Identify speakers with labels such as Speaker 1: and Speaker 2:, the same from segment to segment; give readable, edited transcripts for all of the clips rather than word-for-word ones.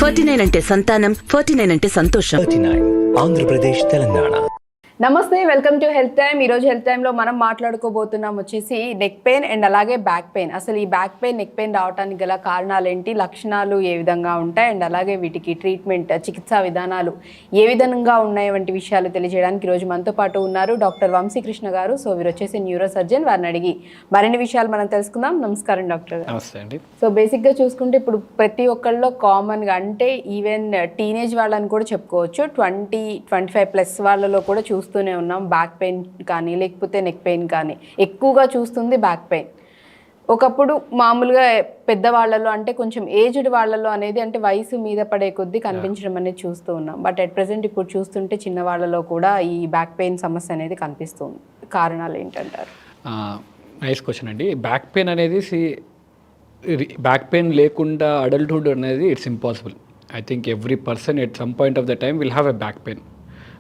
Speaker 1: 49 అంటే సంతానం, 49 అంటే సంతోషం.
Speaker 2: 49 ఆంధ్రప్రదేశ్, తెలంగాణ.
Speaker 3: నమస్తే, వెల్కమ్ టు హెల్త్ టైమ్. ఈరోజు హెల్త్ టైంలో మనం మాట్లాడుకోబోతున్నాం వచ్చేసి నెక్ పెయిన్ అండ్ అలాగే బ్యాక్ పెయిన్. అసలు ఈ బ్యాక్ పెయిన్, నెక్ పెయిన్ రావడానికి గల కారణాలు ఏంటి, లక్షణాలు ఏ విధంగా ఉంటాయి అండ్ అలాగే వీటికి ట్రీట్మెంట్, చికిత్సా విధానాలు ఏ విధంగా ఉన్నాయి వంటి విషయాలు తెలియజేయడానికి ఈరోజు మనతో పాటు ఉన్నారు డాక్టర్ వంశీకృష్ణ గారు. సో వీరు వచ్చేసి న్యూరో సర్జన్. వారిని అడిగి మరిన్ని విషయాలు మనం తెలుసుకుందాం. నమస్కారం డాక్టర్ గారు.
Speaker 4: నమస్తే అండి.
Speaker 3: సో బేసిక్గా చూసుకుంటే ఇప్పుడు ప్రతి ఒక్కళ్ళలో కామన్గా, అంటే ఈవెన్ టీనేజ్ వాళ్ళని కూడా చెప్పుకోవచ్చు, 20-25+ వాళ్ళలో కూడా చూస్తూనే ఉన్నాం బ్యాక్ పెయిన్ కానీ లేకపోతే నెక్ పెయిన్ కానీ. ఎక్కువగా చూస్తుంది బ్యాక్ పెయిన్. ఒకప్పుడు మామూలుగా పెద్దవాళ్ళలో, అంటే కొంచెం ఏజ్డ్ వాళ్ళలో అనేది, అంటే వయసు మీద పడే కొద్దీ కనిపించడం అనేది చూస్తూ ఉన్నాం. బట్ అట్ ప్రెసెంట్ ఇప్పుడు చూస్తుంటే చిన్న వాళ్ళలో కూడా ఈ బ్యాక్ పెయిన్ సమస్య అనేది కనిపిస్తుంది. కారణాలు ఏంటంటారు?
Speaker 4: నైస్ క్వశ్చన్ అండి. బ్యాక్ పెయిన్ అనేది బ్యాక్ పెయిన్ లేకుండా అడల్ట్హుడ్ అనేది it's impossible. I think every person at some point of the time will have a back pain.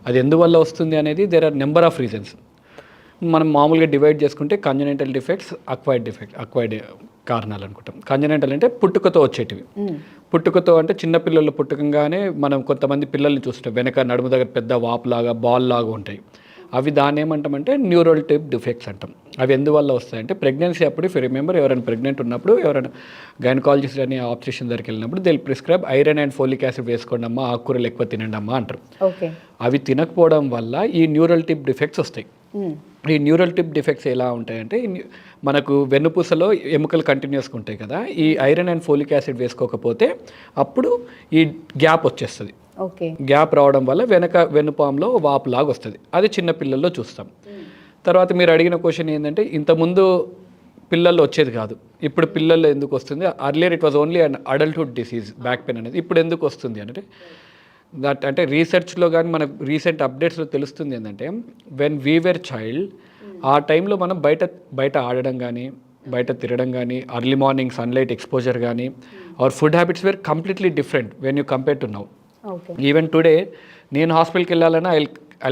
Speaker 4: అది ఎందువల్ల వస్తుంది అనేది there are number of reasons. మనం మామూలుగా డివైడ్ చేసుకుంటే కంజనెంటల్ డిఫెక్ట్స్, అక్వైర్డ్ కారణాలు అనుకుంటాం. కంజనెంటల్ అంటే పుట్టుకతో వచ్చేటివి. పుట్టుకతో అంటే చిన్నపిల్లలు పుట్టుకంగానే మనం కొంతమంది పిల్లల్ని చూస్తాం, వెనక నడుము దగ్గర పెద్ద వాపులాగా, బాల్ లాగా ఉంటాయి. అవి దాన్ని ఏమంటామంటే న్యూరల్ టైప్ డిఫెక్ట్స్ అంటాం. అవి ఎందువల్ల వస్తాయంటే ప్రెగ్నెన్సీ అప్పుడు, ఇఫ్ రిమెంబర్, ఎవరైనా ప్రెగ్నెంట్ ఉన్నప్పుడు, ఎవరైనా గైనకాలజిస్ట్ అని ఆపరేషన్ దగ్గరికి వెళ్ళినప్పుడు they prescribe iron and folic acid వేసుకోండి అమ్మా, ఆకుకూరలు ఎక్కువ తినండి అమ్మా అంటారు. అవి తినకపోవడం వల్ల ఈ న్యూరల్ టిప్ డిఫెక్ట్స్ వస్తాయి. ఈ న్యూరల్ టిప్ డిఫెక్ట్స్ ఎలా ఉంటాయంటే, మనకు వెన్నుపూసలో ఎముకలు కంటిన్యూస్గా ఉంటాయి కదా, ఈ ఐరన్ అండ్ ఫోలిక్ యాసిడ్ వేసుకోకపోతే అప్పుడు ఈ గ్యాప్ వచ్చేస్తుంది. గ్యాప్ రావడం వల్ల వెన్నుపాములో వాపులాగా వస్తుంది. అది చిన్న పిల్లల్లో చూస్తాం. తర్వాత మీరు అడిగిన క్వశ్చన్ ఏంటంటే, ఇంతకుముందు పిల్లల్లో వచ్చేది కాదు, ఇప్పుడు పిల్లల్లో ఎందుకు వస్తుంది? Earlier it was only and adulthood disease back pain అనేది. ఇప్పుడు ఎందుకు వస్తుంది అంటే అంటే రీసెర్చ్లో కానీ మనకు రీసెంట్ అప్డేట్స్లో తెలుస్తుంది ఏంటంటే, వెన్ వీ వర్ చైల్డ్, ఆ టైంలో మనం బయట ఆడడం కానీ, బయట తిరగడం కానీ, అర్లీ మార్నింగ్ సన్లైట్ ఎక్స్పోజర్ కానీ, our food habits were completely different when you compare to now. Even today నేను హాస్పిటల్కి వెళ్ళాలన్నా I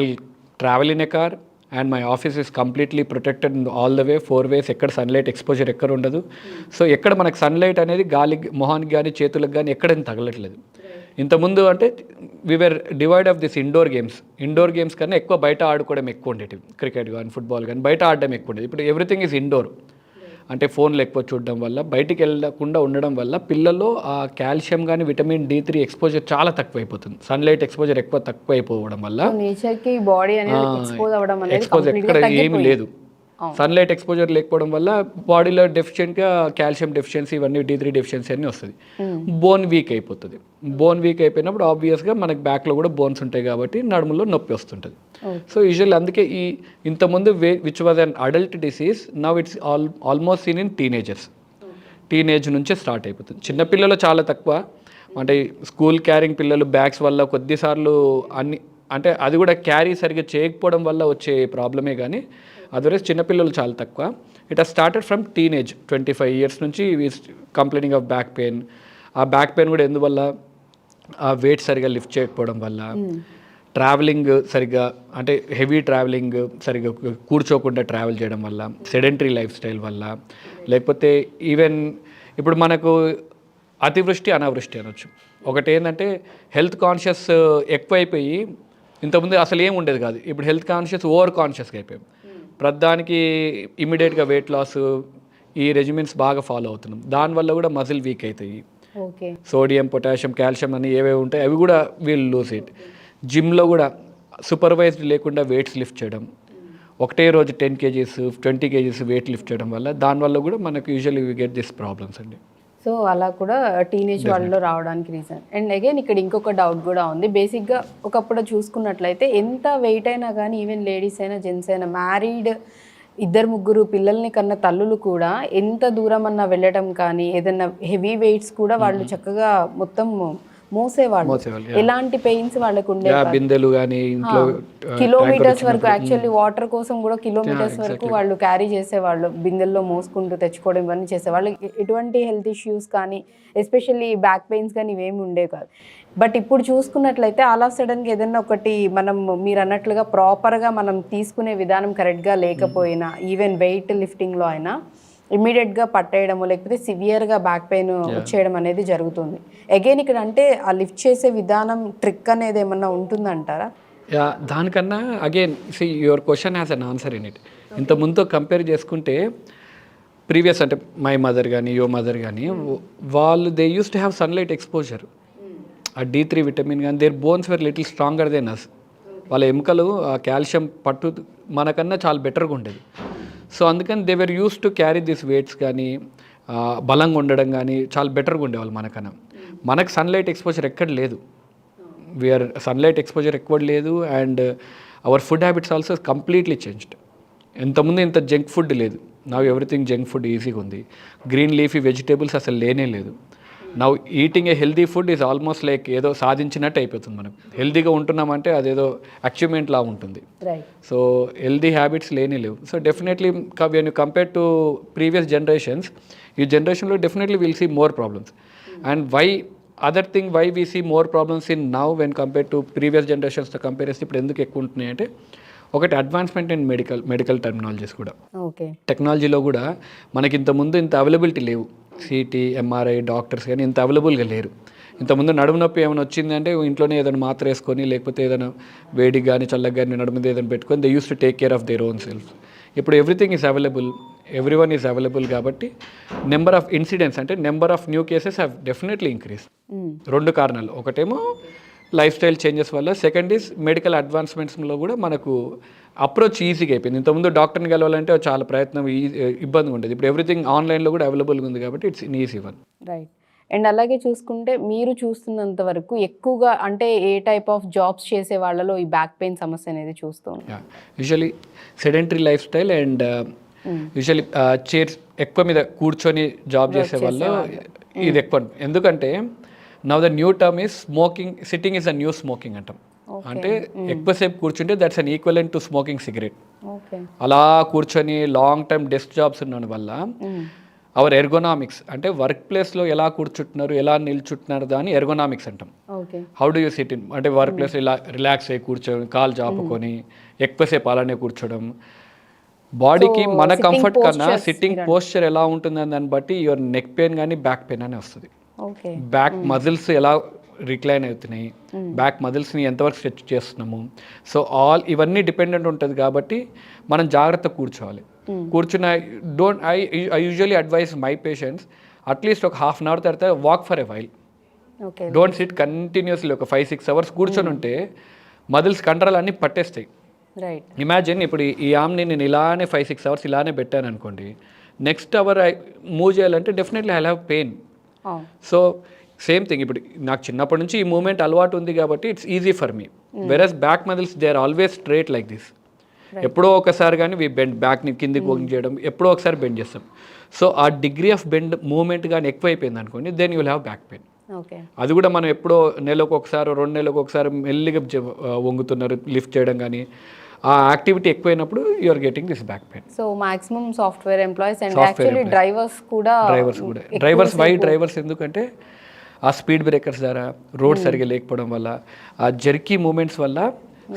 Speaker 4: travel in a car and my office is completely protected all the way, 4 ways. ఎక్కడ sunlight exposure ఎక్కడ ఉండదు. So ఎక్కడ మనకు sunlight అనేది గాలి, మొహానికి కానీ చేతులకు కానీ ఎక్కడ తగలట్లేదు. ఇంతకుముందు అంటే we are divide of this indoor games కన్నా ఎక్కువ బయట ఆడుకోవడం ఎక్కువ ఉండేది. క్రికెట్ కానీ, ఫుట్బాల్ కానీ బయట ఆడడం ఎక్కువ ఉండేది. ఇప్పుడు ఎవ్రీథింగ్ ఈజ్ ఇండోర్. అంటే ఫోన్లు ఎక్కువ చూడడం వల్ల, బయటికి వెళ్ళకుండా ఉండడం వల్ల పిల్లల్లో ఆ కాల్షియం కానీ, విటమిన్ D3 ఎక్స్పోజర్ చాలా తక్కువైపోతుంది. సన్లైట్ ఎక్స్పోజర్ ఎక్కువైపోవడం వల్ల
Speaker 3: నేచర్కి బాడీ అనేది
Speaker 4: ఎక్స్పోజర్ ఎక్కడ ఏమీ లేదు. సన్లైట్ ఎక్స్పోజర్ లేకపోవడం వల్ల బాడీలో డెఫిషియెంట్గా కాల్షియం డెఫిషియన్సీ, ఇవన్నీ D3 డెఫిషియన్సీ అన్నీ వస్తుంది. బోన్ వీక్ అయిపోతుంది. బోన్ వీక్ అయిపోయినప్పుడు ఆబ్వియస్గా మనకి బ్యాక్లో కూడా బోన్స్ ఉంటాయి కాబట్టి నడుములో నొప్పి వస్తుంటుంది. సో యూజువల్లీ అందుకే ఇంతకుముందు which was an adult disease, now it's almost seen in teenage నుంచే స్టార్ట్ అయిపోతుంది. చిన్నపిల్లలు చాలా తక్కువ, అంటే స్కూల్ క్యారింగ్ పిల్లలు బ్యాగ్స్ వల్ల కొద్దిసార్లు అన్ని, అంటే అది కూడా క్యారీ సరిగ్గా చేయకపోవడం వల్ల వచ్చే ప్రాబ్లమే కానీ అదర్వైజ్ చిన్నపిల్లలు చాలా తక్కువ. It has started from teenage. 25 years నుంచి కంప్లైనింగ్ ఆఫ్ బ్యాక్ పెయిన్. ఆ బ్యాక్ పెయిన్ కూడా ఎందువల్ల, ఆ వెయిట్ సరిగ్గా లిఫ్ట్ చేయకపోవడం వల్ల, ట్రావెలింగ్ సరిగ్గా, అంటే హెవీ ట్రావెలింగ్ సరిగ్గా కూర్చోకుండా ట్రావెల్ చేయడం వల్ల, సెడెంటరీ లైఫ్ స్టైల్ వల్ల, లేకపోతే ఈవెన్ ఇప్పుడు మనకు అతివృష్టి, అనావృష్టి అనొచ్చు. ఒకటి ఏంటంటే హెల్త్ కాన్షియస్ ఎక్కువైపోయి, ఇంతకుముందు అసలు ఏం ఉండేది కాదు, ఇప్పుడు హెల్త్ కాన్షియస్ ఓవర్ కాన్షియస్గా అయిపోయాం. ప్రతిదానికి ఇమీడియట్గా వెయిట్ లాస్, ఈ రెజిమెంట్స్ బాగా ఫాలో అవుతున్నాం. దానివల్ల కూడా మజిల్ వీక్ అవుతాయి. సోడియం, పొటాషియం, కాల్షియం అని ఏవేవి ఉంటాయి అవి కూడా వీల్ లూజ్ ఇట్. జిమ్లో కూడా సూపర్వైజ్డ్ లేకుండా వెయిట్స్ లిఫ్ట్ చేయడం, ఒకటే రోజు 10 kgs 20 kgs వెయిట్ లిఫ్ట్ చేయడం వల్ల, దానివల్ల కూడా మనకు usually we get this problems అండి.
Speaker 3: సో అలా కూడా టీనేజ్ వాళ్ళలో రావడానికి రీజన్. అండ్ అగైన్ ఇక్కడ ఇంకొక డౌట్ కూడా ఉంది. బేసిక్గా ఒకప్పుడు చూసుకున్నట్లయితే ఎంత వెయిట్ అయినా కానీ, ఈవెన్ లేడీస్ అయినా, జెంట్స్ అయినా, మ్యారీడ్ 2-3 పిల్లల్ని కన్న తల్లులు కూడా ఎంత దూరం అన్నా వెళ్ళడం కానీ, ఏదైనా హెవీ వెయిట్స్ కూడా వాళ్ళు చక్కగా మొత్తం మోసేవాళ్ళు. ఎలాంటి పెయిన్స్ వాళ్ళకు ఉండేవి.
Speaker 4: బిందెలు కానీ,
Speaker 3: కిలోమీటర్స్ వరకు, యాక్చువల్లీ వాటర్ కోసం కూడా కిలోమీటర్స్ వరకు వాళ్ళు క్యారీ చేసేవాళ్ళు, బిందెల్లో మోసుకుంటూ తెచ్చుకోవడం ఇవన్నీ చేసేవాళ్ళు. ఎటువంటి హెల్త్ ఇష్యూస్ కానీ, ఎస్పెషల్లీ బ్యాక్ పెయిన్స్ కానీ ఇవేమి ఉండేవి కాదు. బట్ ఇప్పుడు చూసుకున్నట్లయితే ఆల్ ఆఫ్ సడన్గా ఏదైనా ఒకటి మనం, మీరు అన్నట్లుగా ప్రాపర్గా మనం తీసుకునే విధానం కరెక్ట్గా లేకపోయినా, ఈవెన్ వెయిట్ లిఫ్టింగ్లో అయినా ఇమీడియట్గా పట్టేయడము లేకపోతే సివియర్గా బ్యాక్ పెయిన్ వచ్చేయడం అనేది జరుగుతుంది. అగైన్ ఇక్కడ అంటే ఆ లిఫ్ట్ చేసే విధానం ట్రిక్ అనేది ఏమన్నా ఉంటుందంటారా?
Speaker 4: దానికన్నా again your question has an answer in it. ఇంత ముందు కంపేర్ చేసుకుంటే ప్రీవియస్ అంటే మై మదర్ కానీ యువర్ మదర్ కానీ వాళ్ళు they use to have sunlight exposure. ఆ D3 విటమిన్ కానీ their bones were little stronger than us. వాళ్ళ ఎముకలు ఆ కాల్షియం పట్టు మనకన్నా చాలా బెటర్గా ఉండేది. సో అందుకని they were use to carry this weights కానీ బలంగా ఉండడం కానీ చాలా బెటర్గా ఉండేవాళ్ళు మనకన్నా. మనకు సన్లైట్ ఎక్స్పోజర్ ఎక్కడ లేదు. వీఆర్ సన్లైట్ ఎక్స్పోజర్ ఎక్కువ లేదు and hour food habits also completely changed. ఇంతకుముందు ఇంత జంక్ ఫుడ్ లేదు. నవ్ ఎవ్రీథింగ్ జంక్ ఫుడ్ ఈజీగా ఉంది. గ్రీన్ లీఫీ వెజిటేబుల్స్ అసలు లేనే లేదు. Now eating A healthy food is almost like ఏదో సాధించినట్టు అయిపోతుంది. మనం హెల్దీగా ఉంటున్నామంటే అదేదో అచీవ్మెంట్ లా ఉంటుంది. సో హెల్దీ హ్యాబిట్స్ లేనే లేవు. So definitely when you compare to previous generations, ఈ జనరేషన్లో definitely will see more problems. And why other thing why we see more problems in now when compare to previous జనరేషన్స్తో compare చేస్తే ఇప్పుడు ఎందుకు ఎక్కువ ఉంటున్నాయి అంటే ఒకటి అడ్వాన్స్మెంట్ ఇన్ మెడికల్ టెర్మినాలజీస్ కూడా. టెక్నాలజీలో కూడా మనకి ఇంతకుముందు ఇంత అవైలబిలిటీ లేవు. సిటీ, ఎంఆర్ఐ డాక్టర్స్ కానీ ఇంత అవైలబుల్గా లేరు. ఇంతకుముందు నడుము నొప్పి ఏమైనా వచ్చిందంటే ఇంట్లోనే ఏదైనా మాత్ర వేసుకొని లేకపోతే ఏదైనా వేడికి కానీ చల్లగా కానీ నడుము మీద ఏదైనా పెట్టుకొని they use to take care of their own self. ఇప్పుడు everything is available, everyone is available కాబట్టి నెంబర్ ఆఫ్ ఇన్సిడెంట్స్ అంటే number of new cases have definitely increase. రెండు కారణాలు, ఒకటేమో లైఫ్ స్టైల్ చేంజెస్ వల్ల, సెకండ్ ఈజ్ మెడికల్ అడ్వాన్స్మెంట్స్లో కూడా మనకు అప్రోచ్ ఈజీగా అయిపోయింది. ఇంతకుముందు డాక్టర్ని కలవాలంటే చాలా ప్రయత్నం ఇబ్బందిగా ఉండేది. ఇప్పుడు ఎవ్రీథింగ్ ఆన్లైన్లో కూడా అవైలబుల్గా ఉంది కాబట్టి it's in easy one.
Speaker 3: Right. And అలాగే చూసుకుంటే మీరు చూస్తున్నంత వరకు ఎక్కువగా అంటే ఏ టైప్ ఆఫ్ జాబ్స్ చేసే వాళ్ళలో ఈ బ్యాక్ పెయిన్ సమస్య అనేది చూస్తూ ఉంటాం?
Speaker 4: Usually sedentary life style and usually chairs ఎక్కువ మీద కూర్చొని జాబ్ చేసే వాళ్ళు ఇది ఎక్కువ. ఎందుకంటే now the new term is smoking, sitting is a new smoking అంటాం. అంటే ఎక్కువసేపు కూర్చుంటే that's an equivalent to smoking cigarette. అలా కూర్చొని లాంగ్ టైమ్ డెస్క్ జాబ్స్ ఉండడం వల్ల అవర్ ఎర్గోనామిక్స్ అంటే వర్క్ ప్లేస్లో ఎలా కూర్చుంటున్నారు, ఎలా నిల్చుంటున్నారు దాన్ని ఎర్గోనామిక్స్ అంటాం. How do you SIT in అంటే వర్క్ ప్లేస్ ఇలా రిలాక్స్ అయ్యి కూర్చొని కాలు చాపుకొని ఎక్కువసేపు అలానే కూర్చోవడం బాడీకి మన కంఫర్ట్ కన్నా సిట్టింగ్ పోస్చర్ ఎలా ఉంటుందని దాన్ని బట్టి యువర్ నెక్ పెయిన్ కానీ బ్యాక్ పెయిన్ అని వస్తుంది. బ్యాక్ మజిల్స్ ఎలా రిక్లైన్ అవుతున్నాయి, బ్యాక్ మజిల్స్ని ఎంతవరకు స్ట్రెచ్ చేస్తున్నాము, సో ఆల్ ఇవన్నీ డిపెండెంట్ ఉంటుంది కాబట్టి మనం జాగ్రత్త కూర్చోవాలి. కూర్చున్న I usually advice my patients at least ఒక హాఫ్ అన్ అవర్ తర్వాత walk for a while. Don't SIT continuously ఒక 5-6 అవర్స్ కూర్చొని ఉంటే మజిల్స్ కండరాలు అన్నీ పట్టేస్తాయి. ఇమాజిన్ ఇప్పుడు ఈ ఆమ్ని నేను ఇలానే 5-6 అవర్స్ ఇలానే పెట్టాను అనుకోండి, నెక్స్ట్ అవర్ మూవ్ చేయాలంటే definitely I have pain. So same thing ఇప్పుడు నాకు చిన్నప్పటి నుంచి ఈ మూమెంట్ అలవాటు ఉంది కాబట్టి it's easy for me. Versus back muscles they are always straight like this. ఎప్పుడో ఒకసారి కానీ వి బెండ్ బ్యాక్ని కిందికి వంగి చేయడం ఎప్పుడో ఒకసారి బెండ్ చేస్తాం. సో ఆ డిగ్రీ ఆఫ్ బెండ్ మూమెంట్ కానీ ఎక్కువైపోయింది అనుకోండి, then you will have back pain. అది కూడా మనం ఎప్పుడో నెలకు ఒకసారి 2 నెలలకు ఒకసారి మెల్లిగా వంగుతున్నారు లిఫ్ట్ చేయడం కానీ ఆ యాక్టివిటీ ఎక్కువైనప్పుడు you are getting this back pain.
Speaker 3: So maximum software employees and actually
Speaker 4: drivers ఎందుకంటే ఆ స్పీడ్ బ్రేకర్స్ ద్వారా రోడ్ సరిగా లేకపోవడం వల్ల ఆ జర్కీ మూమెంట్స్ వల్ల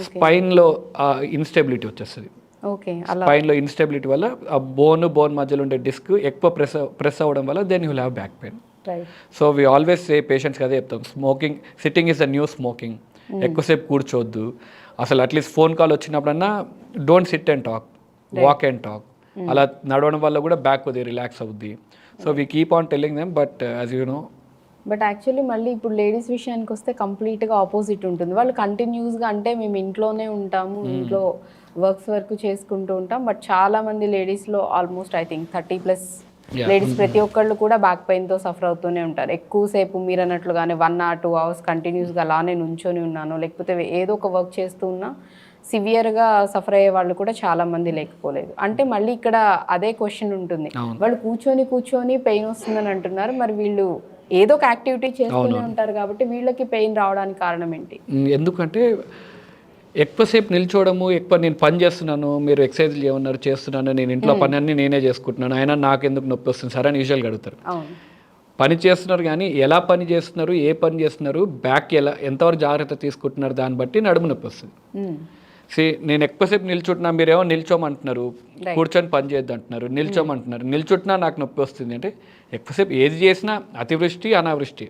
Speaker 4: స్పైన్లో ఆ ఇన్స్టెబిలిటీ వచ్చేస్తుంది. స్పైన్లో ఇన్స్టెబిలిటీ వల్ల ఆ బోన్ మధ్యలో ఉండే డిస్క్ ఎక్కువ ప్రెస్ అవ్వడం వల్ల then you will have back pain. So we always say పేషెంట్స్కి అదే చెప్తాం, smoking sitting is the new smoking. ఎక్కువసేపు కూర్చోవద్దు. అసలు అట్లీస్ట్ ఫోన్ కాల్ వచ్చినప్పుడన్నా don't sit and talk, walk and talk. అలా నడవడం వల్ల కూడా బ్యాక్ కొద్దిగా రిలాక్స్ అవుద్ది. So we keep on telling them but as you know.
Speaker 3: But actually మళ్ళీ ఇప్పుడు లేడీస్ విషయానికి వస్తే కంప్లీట్గా ఆపోజిట్ ఉంటుంది. వాళ్ళు కంటిన్యూస్గా అంటే మేము ఇంట్లోనే ఉంటాము, ఇంట్లో వర్క్ చేసుకుంటూ ఉంటాం. బట్ చాలామంది లేడీస్లో ఆల్మోస్ట్ ఐ థింక్ 30+ లేడీస్ ప్రతి ఒక్కళ్ళు కూడా బ్యాక్ పెయిన్తో సఫర్ అవుతూనే ఉంటారు. ఎక్కువసేపు మీరు అన్నట్లుగానే 1 or 2 hours కంటిన్యూస్గా అలానే నుంచొని ఉన్నాను, లేకపోతే ఏదో ఒక వర్క్ చేస్తూ ఉన్నా సివియర్గా సఫర్ అయ్యే వాళ్ళు కూడా చాలామంది లేకపోలేదు. అంటే మళ్ళీ ఇక్కడ అదే క్వశ్చన్ ఉంటుంది, వాళ్ళు కూర్చొని పెయిన్ వస్తుందని అంటున్నారు, మరి వీళ్ళు ఏదో ఒక యాక్టివిటీ చేస్తూనే ఉంటారు కాబట్టి వీళ్ళకి పెయిన్ రావడానికి కారణం ఏంటి?
Speaker 4: ఎందుకంటే ఎక్కువసేపు నిల్చోవడము, ఎక్కువ నేను పని చేస్తున్నాను, మీరు ఎక్సర్సైజ్లు ఏమన్నారు చేస్తున్నాను, నేను ఇంట్లో పని అన్నీ నేనే చేసుకుంటున్నాను, అయినా నాకు ఎందుకు నొప్పి వస్తుంది సార్ అని యూజువల్గా అడుగుతారు. పని చేస్తున్నారు కానీ ఎలా పని చేస్తున్నారు, ఏ పని చేస్తున్నారు, బ్యాక్ ఎంతవరకు జాగ్రత్త తీసుకుంటున్నారు దాన్ని బట్టి నడుము నొప్పి వస్తుంది. నేను ఎక్కువసేపు నిల్చుంటున్నా, మీరేమో నిల్చోమంటున్నారు, కూర్చొని పని చేయొద్దు అంటున్నారు, నిల్చోమంటున్నారు. నిల్చుంటున్నా నాకు నొప్పి వస్తుంది అంటే ఎక్కువసేపు ఏది చేసినా అతివృష్టి అనావృష్టి,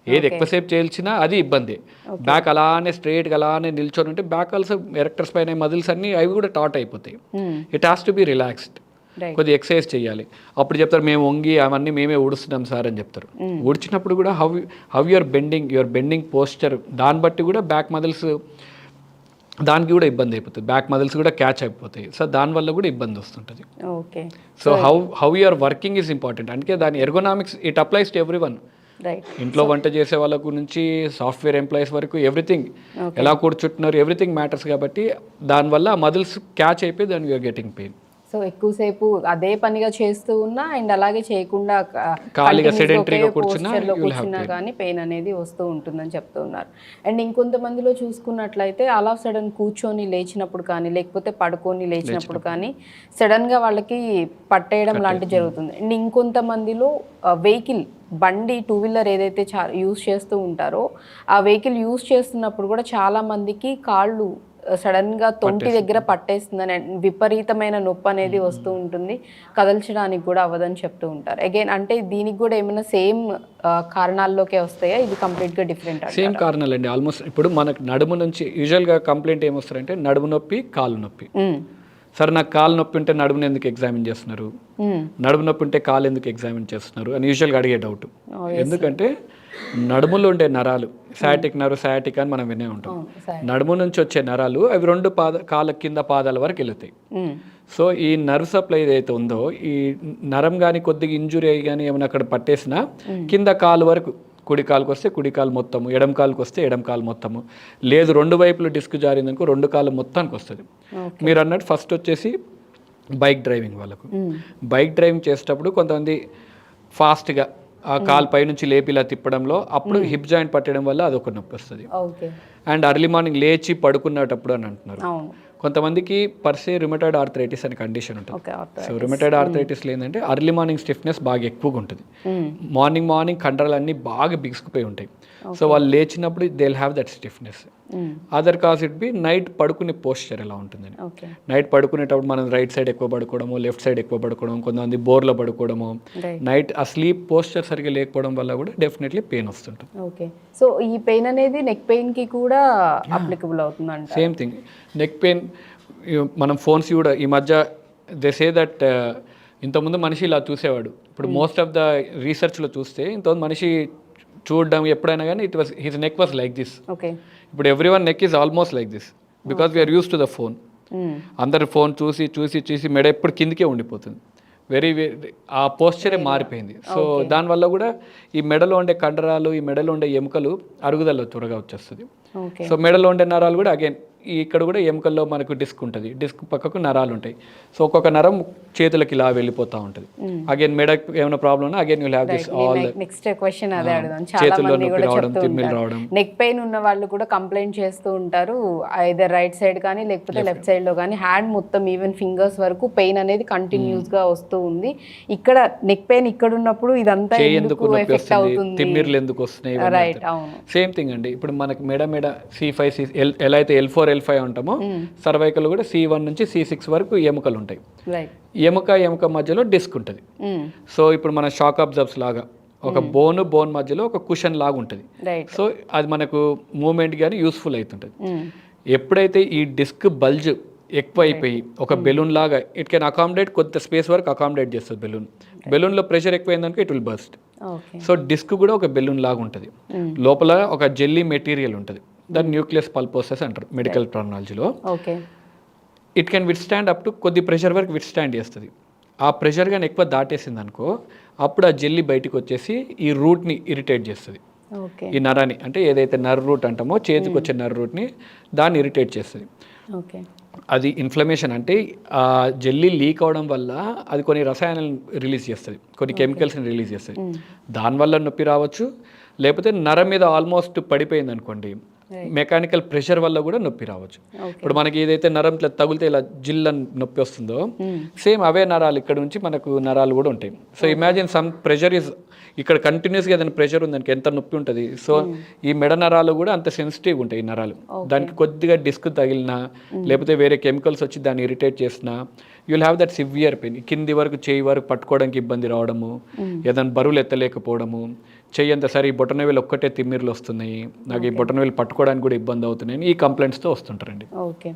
Speaker 4: ఏది ఎక్కువసేపు చేల్చినా అది ఇబ్బంది. బ్యాక్ అలానే స్ట్రైట్గా అలానే నిల్చొని ఉంటే బ్యాక్ ఆల్సో ఎరెక్టర్స్ పైన మజిల్స్ అన్ని అవి కూడా టాట్ అయిపోతాయి. It has to be relaxed. కొద్దిగా ఎక్సర్సైజ్ చేయాలి. అప్పుడు చెప్తారు మేము వంగి అవన్నీ మేమే ఊడుస్తున్నాం సార్ అని చెప్తారు. ఊడ్చినప్పుడు కూడా హౌ యువర్ బెండింగ్ పోస్చర్, దాన్ని బట్టి కూడా బ్యాక్ మజిల్స్ దానికి కూడా ఇబ్బంది అయిపోతుంది, బ్యాక్ మజిల్స్ కూడా క్యాచ్ అయిపోతాయి. సో దానివల్ల కూడా ఇబ్బంది వస్తుంటుంది.
Speaker 3: Okay.
Speaker 4: So how your working is important. అందుకే దాని ergonomics it applies to every one. ఇంట్లో వంట చేసే వాళ్ళ గురించి సాఫ్ట్వేర్ ఎంప్లాయీస్ వరకు ఎవ్రీథింగ్, ఎలా కూర్చుంటున్నారు ఎవ్రీథింగ్ మ్యాటర్స్. కాబట్టి దానివల్ల మజిల్స్ క్యాచ్ అయిపోయి దాని యూఆర్ గెటింగ్ పెయిన్.
Speaker 3: సో ఎక్కువసేపు అదే పనిగా చేస్తూ ఉన్నా అండ్ అలాగే చేయకుండా
Speaker 4: ఖాళీగా సెడెంటరీగా కూర్చున్నా
Speaker 3: కానీ పెయిన్ అనేది వస్తూ ఉంటుందని చెప్తూ ఉన్నారు. అండ్ ఇంకొంతమందిలో చూసుకున్నట్లయితే అలా సడన్ కూర్చొని లేచినప్పుడు కానీ లేకపోతే పడుకొని లేచినప్పుడు కానీ సడన్గా వాళ్ళకి పట్టేయడం లాంటివి జరుగుతుంది. అండ్ ఇంకొంతమందిలో వెహికల్ బండి 2-వీలర్ ఏదైతే యూజ్ చేస్తూ ఉంటారో ఆ వెహికల్ యూజ్ చేస్తున్నప్పుడు కూడా చాలా మందికి కాళ్ళు సడన్గా తొంటి దగ్గర పట్టేస్తుందని, విపరీతమైన నొప్పి అనేది వస్తూ ఉంటుంది, కదల్చడానికి కూడా అవ్వదని చెప్తూ ఉంటారు. అగైన్ అంటే దీనికి కూడా ఏమైనా సేమ్ కారణాల్లోకే వస్తాయా, ఇది కంప్లీట్గా డిఫరెంట్?
Speaker 4: Same కారణాలండి almost. ఇప్పుడు మనకు నడుము నుంచి యూజువల్గా కంప్లైంట్ ఏమొస్తారంటే నడుము నొప్పి, కాలు నొప్పి. సరే నాకు కాలు నొప్పి ఉంటే నడుమును ఎందుకు ఎగ్జామిన్ చేస్తున్నారు, నడుము నొప్పి ఉంటే కాలు ఎందుకు ఎగ్జామిన్ చేస్తున్నారు అని యూజువల్గా అడిగే డౌట్. ఎందుకంటే నడుములో ఉండే నరాలు సయాటిక్ నర్వ్, సయాటిక్ అని మనం వినే ఉంటాం. నడుము నుంచి వచ్చే నరాలు అవి 2 కాళ్ళ కింద పాదాల వరకు వెళుతాయి. సో ఈ నర్వ్ సప్లై ఏదైతే ఉందో ఈ నరం కానీ కొద్దిగా ఇంజురీ అయ్యి కానీ ఏమైనా అక్కడ పట్టేసినా కింద కాలు వరకు, కుడి కాలుకి వస్తే కుడి కాలు మొత్తము, ఎడమ కాలుకి వస్తే ఎడమ కాలు మొత్తము, లేదు 2 వైపులు డిస్క్ జారిందనుకో 2 కాళ్ళు మొత్తానికి వస్తుంది. మీరు అన్నట్టు ఫస్ట్ వచ్చేసి బైక్ డ్రైవింగ్ వాళ్ళకు, బైక్ డ్రైవింగ్ చేసేటప్పుడు కొంతమంది ఫాస్ట్గా ఆ కాలు పైనుంచి లేపి ఇలా తిప్పడంలో అప్పుడు హిప్ జాయింట్ పట్టడం వల్ల అదొక నొప్పి వస్తుంది. అండ్ అర్లీ మార్నింగ్ లేచి పడుకున్నటప్పుడు అని అంటున్నారు. కొంతమందికి పర్సే రుమటాయిడ్ ఆర్థరైటిస్ అనే కండిషన్ ఉంటుంది. సో రుమటాయిడ్ ఆర్థరైటిస్లో ఏంటంటే అర్లీ మార్నింగ్ స్టిఫ్నెస్ బాగా ఎక్కువగా ఉంటుంది. మార్నింగ్ కండరాలన్నీ బాగా బిగుసుకుపోయి ఉంటాయి. సో వాళ్ళు లేచినప్పుడు they will have that stiffness. Other cause it be night పడుకునే పోస్చర్ ఎలా ఉంటుందని. నైట్ పడుకునేటప్పుడు మనం రైట్ సైడ్ ఎక్కువ పడుకోవడము, లెఫ్ట్ సైడ్ ఎక్కువ పడుకోవడం, కొంతమంది బోర్లో పడుకోవడము, నైట్ ఆ స్లీప్ పోస్చర్ సరిగ్గా లేకపోవడం వల్ల కూడా డెఫినెట్లీ పెయిన్ వస్తుంటుంది.
Speaker 3: ఓకే. సో ఈ పెయిన్ అనేది నెక్ పెయిన్ కి కూడా అప్లికబుల్ అవుతుందంట.
Speaker 4: Same thing. నెక్ పెయిన్ మనం ఫోన్స్ కూడా ఈ మధ్య దే సే దట్ ఇంతకుముందు మనిషి ఇలా చూసేవాడు. ఇప్పుడు మోస్ట్ ఆఫ్ ద రీసెర్చ్లో చూస్తే ఇంతకుముందు మనిషి చూడడం ఎప్పుడైనా కానీ it was his neck was like this. ఇప్పుడు every one neck is almost like this because we are use to the phone. అందరు ఫోన్ చూసి చూసి చూసి మెడ ఎప్పుడు కిందికే ఉండిపోతుంది. వెరీ ఆ పోస్చరే మారిపోయింది. సో దానివల్ల కూడా ఈ మెడలో ఉండే కండరాలు, ఈ మెడలో ఉండే ఎముకలు అరుగుదల త్వరగా వచ్చేస్తుంది. సో మెడలో ఉండే నరాలు కూడా అగైన్ ఇక్కడ కూడా ఎముకల్లో మనకు డిస్క్ ఉంటుంది, డిస్క్ పక్కకు నరాలు ఉంటాయి. సో ఒక్కొక్క నరం చేతులకి ఇలా వెళ్ళిపోతూ ఉంటుంది. అగైన్ మెడకు ఏమైనా ప్రాబ్లం ఉన్నా again you'll have this all.
Speaker 3: Next question అదే అడుగుదాం. చాలా మంది కూడా చెప్తూ ఉంటారు నెక్ పెయిన్ ఉన్న వాళ్ళు కూడా కంప్లైంట్ చేస్తూ ఉంటారు, ఐదర్ రైట్ సైడ్ కానీ లేకపోతే లెఫ్ట్ సైడ్ లో కానీ హ్యాండ్ మొత్తం ఈవెన్ ఫింగర్స్ వరకు పెయిన్ అనేది కంటిన్యూస్ గా వస్తూ ఉంది. ఇక్కడ నెక్ పెయిన్ ఇక్కడ ఉన్నప్పుడు ఇదంతా ఎందుకు ఎఫెక్ట్ అవుతుంది,
Speaker 4: తిమ్మిర్లు ఎందుకు వస్తున్నాయి? రైట్, అవును. సేమ్ థింగ్ అండి. ఇప్పుడు మనకి మెడ C5 ఎలా అయితే L4 L5 ఉంటామో సర్వైకల్ కూడా C1 నుంచి C6 వరకు ఎముకలు ఉంటాయి. ఎముక మధ్యలో డిస్క్ ఉంటుంది. సో ఇప్పుడు మన షాక్ అబ్జర్బ్స్ లాగా ఒక బోన్ మధ్యలో ఒక కుషన్ లాగా ఉంటుంది. సో అది మనకు మూమెంట్ కానీ యూస్ఫుల్ అవుతుంటుంది. ఎప్పుడైతే ఈ డిస్క్ బల్జ్ ఎక్కువ అయిపోయి ఒక బెలూన్ లాగా ఇట్ కెన్ అకామిడేట్, కొంత స్పేస్ వరకు అకామిడేట్ చేస్తుంది బెలూన్లో ప్రెషర్ ఎక్కువైందనుకో it will burst. So disc కూడా ఒక బెలూన్ లాగా ఉంటుంది. లోపల ఒక జెల్లీ మెటీరియల్ ఉంటుంది, దాన్ని న్యూక్లియస్ పల్పోసస్ అంటారు మెడికల్ టర్మినాలజీలో. It can withstand up to కొద్ది ప్రెషర్ వరకు విత్ స్టాండ్ చేస్తుంది. ఆ ప్రెషర్ కానీ ఎక్కువ దాటేసింది అనుకో అప్పుడు ఆ జెల్లీ బయటికి వచ్చేసి ఈ రూట్ని ఇరిటేట్ చేస్తుంది. ఈ నరాన్ని అంటే ఏదైతే నర్ రూట్ అంటామో చేతికి వచ్చే నర్ రూట్ని దాన్ని ఇరిటేట్ చేస్తుంది. అది ఇన్ఫ్లమేషన్ అంటే ఆ జెల్లీ లీక్ అవడం వల్ల అది కొన్ని రసాయనాలను రిలీజ్ చేస్తుంది, కొన్ని కెమికల్స్ని రిలీజ్ చేస్తుంది. దానివల్ల నొప్పి రావచ్చు, లేకపోతే నరం మీద ఆల్మోస్ట్ పడిపోయింది అనుకోండి మెకానికల్ ప్రెషర్ వల్ల కూడా నొప్పి రావచ్చు. ఇప్పుడు మనకి ఏదైతే నరం ఇట్లా తగిలితే ఇలా జిల్లని నొప్పి వస్తుందో సేమ్ అవే నరాలు ఇక్కడ నుంచి మనకు నరాలు కూడా ఉంటాయి. So imagine some pressure is ఇక్కడ కంటిన్యూస్గా ఏదైనా ప్రెషర్ ఉంది దానికి ఎంత నొప్పి ఉంటుంది. సో ఈ మెడ నరాలు కూడా అంత సెన్సిటివ్గా ఉంటాయి ఈ నరాలు. దానికి కొద్దిగా డిస్క్ తగిలినా లేకపోతే వేరే కెమికల్స్ వచ్చి దాన్ని ఇరిటేట్ చేసినా you'll have that severe pain. కింది వరకు చేయి వరకు పట్టుకోవడానికి ఇబ్బంది రావడము, ఏదైనా బరువులు ఎత్తలేకపోవడము, చెయ్యి అంత సరే ఈ బొటనవేలు ఒక్కటే తిమ్మిర్లు వస్తున్నాయి, నాకు ఈ బొటనవేలు పట్టుకోవడానికి కూడా ఇబ్బంది అవుతున్నాయి, ఈ కంప్లైంట్స్తో వస్తుంటారండి.
Speaker 3: ఓకే.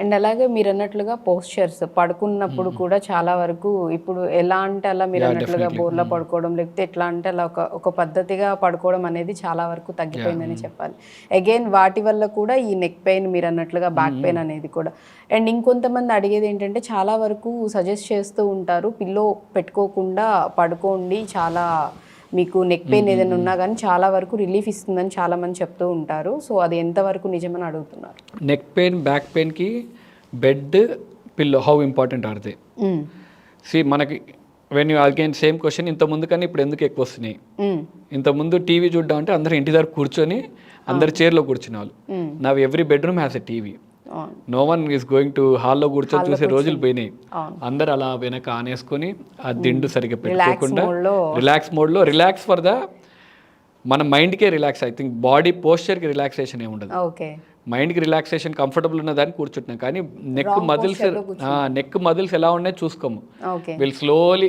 Speaker 3: అండ్ అలాగే మీరు అన్నట్లుగా పోస్చర్స్ పడుకున్నప్పుడు కూడా చాలా వరకు ఇప్పుడు ఎలా అంటే అలా మీరు అన్నట్లుగా బోర్లా పడుకోవడం లేకపోతే ఎట్లా అంటే అలా ఒక పద్ధతిగా పడుకోవడం అనేది చాలా వరకు తగ్గిపోయిందని చెప్పాలి. అగైన్ వాటి వల్ల కూడా ఈ నెక్ పెయిన్ మీరు అన్నట్లుగా బ్యాక్ పెయిన్ అనేది కూడా. అండ్ ఇంకొంతమంది అడిగేది ఏంటంటే చాలా వరకు సజెస్ట్ చేస్తూ ఉంటారు పిల్లో పెట్టుకోకుండా పడుకోండి, చాలా మీకు నెక్ పెయిన్ ఏదైనా ఉన్నా కానీ చాలా వరకు రిలీఫ్ ఇస్తుందని చాలా మంది చెప్తూ ఉంటారు. సో అది ఎంతవరకు నిజమని అడుగుతున్నారు.
Speaker 4: నెక్ పెయిన్ బ్యాక్ పెయిన్కి bed pillow how important are they? See మనకి when you again same question, ఇంత ముందు కానీ ఇప్పుడు ఎందుకు ఎక్కువ వస్తున్నాయి? ఇంత ముందు టీవీ చూడడం అంటే అందరూ ఇంటి దగ్గర కూర్చొని అందరు చైర్లో కూర్చునే వాళ్ళు. నా every bedroom has a TV. No one is going to హాల్లో కూర్చొని చూసే రోజులు పోయినాయి. అందరు అలా వెనక ఆనేసుకొని ఆ దిండు సరిగ్గా పెట్టుకోకుండా రిలాక్స్ మోడ్లో రిలాక్స్ ఫర్ ద మన మైండ్కే రిలాక్స్. ఐ థింక్ బాడీ పోస్చర్కి రిలాక్సేషన్ ఏమి ఉండదు. మైండ్కి రిలాక్సేషన్ కంఫర్టబుల్ ఉన్నదాన్ని కూర్చుంటున్నాం. కానీ నెక్ మజిల్స్ ఎలా ఉన్నాయో చూసుకోము. వీళ్ళు స్లోలీ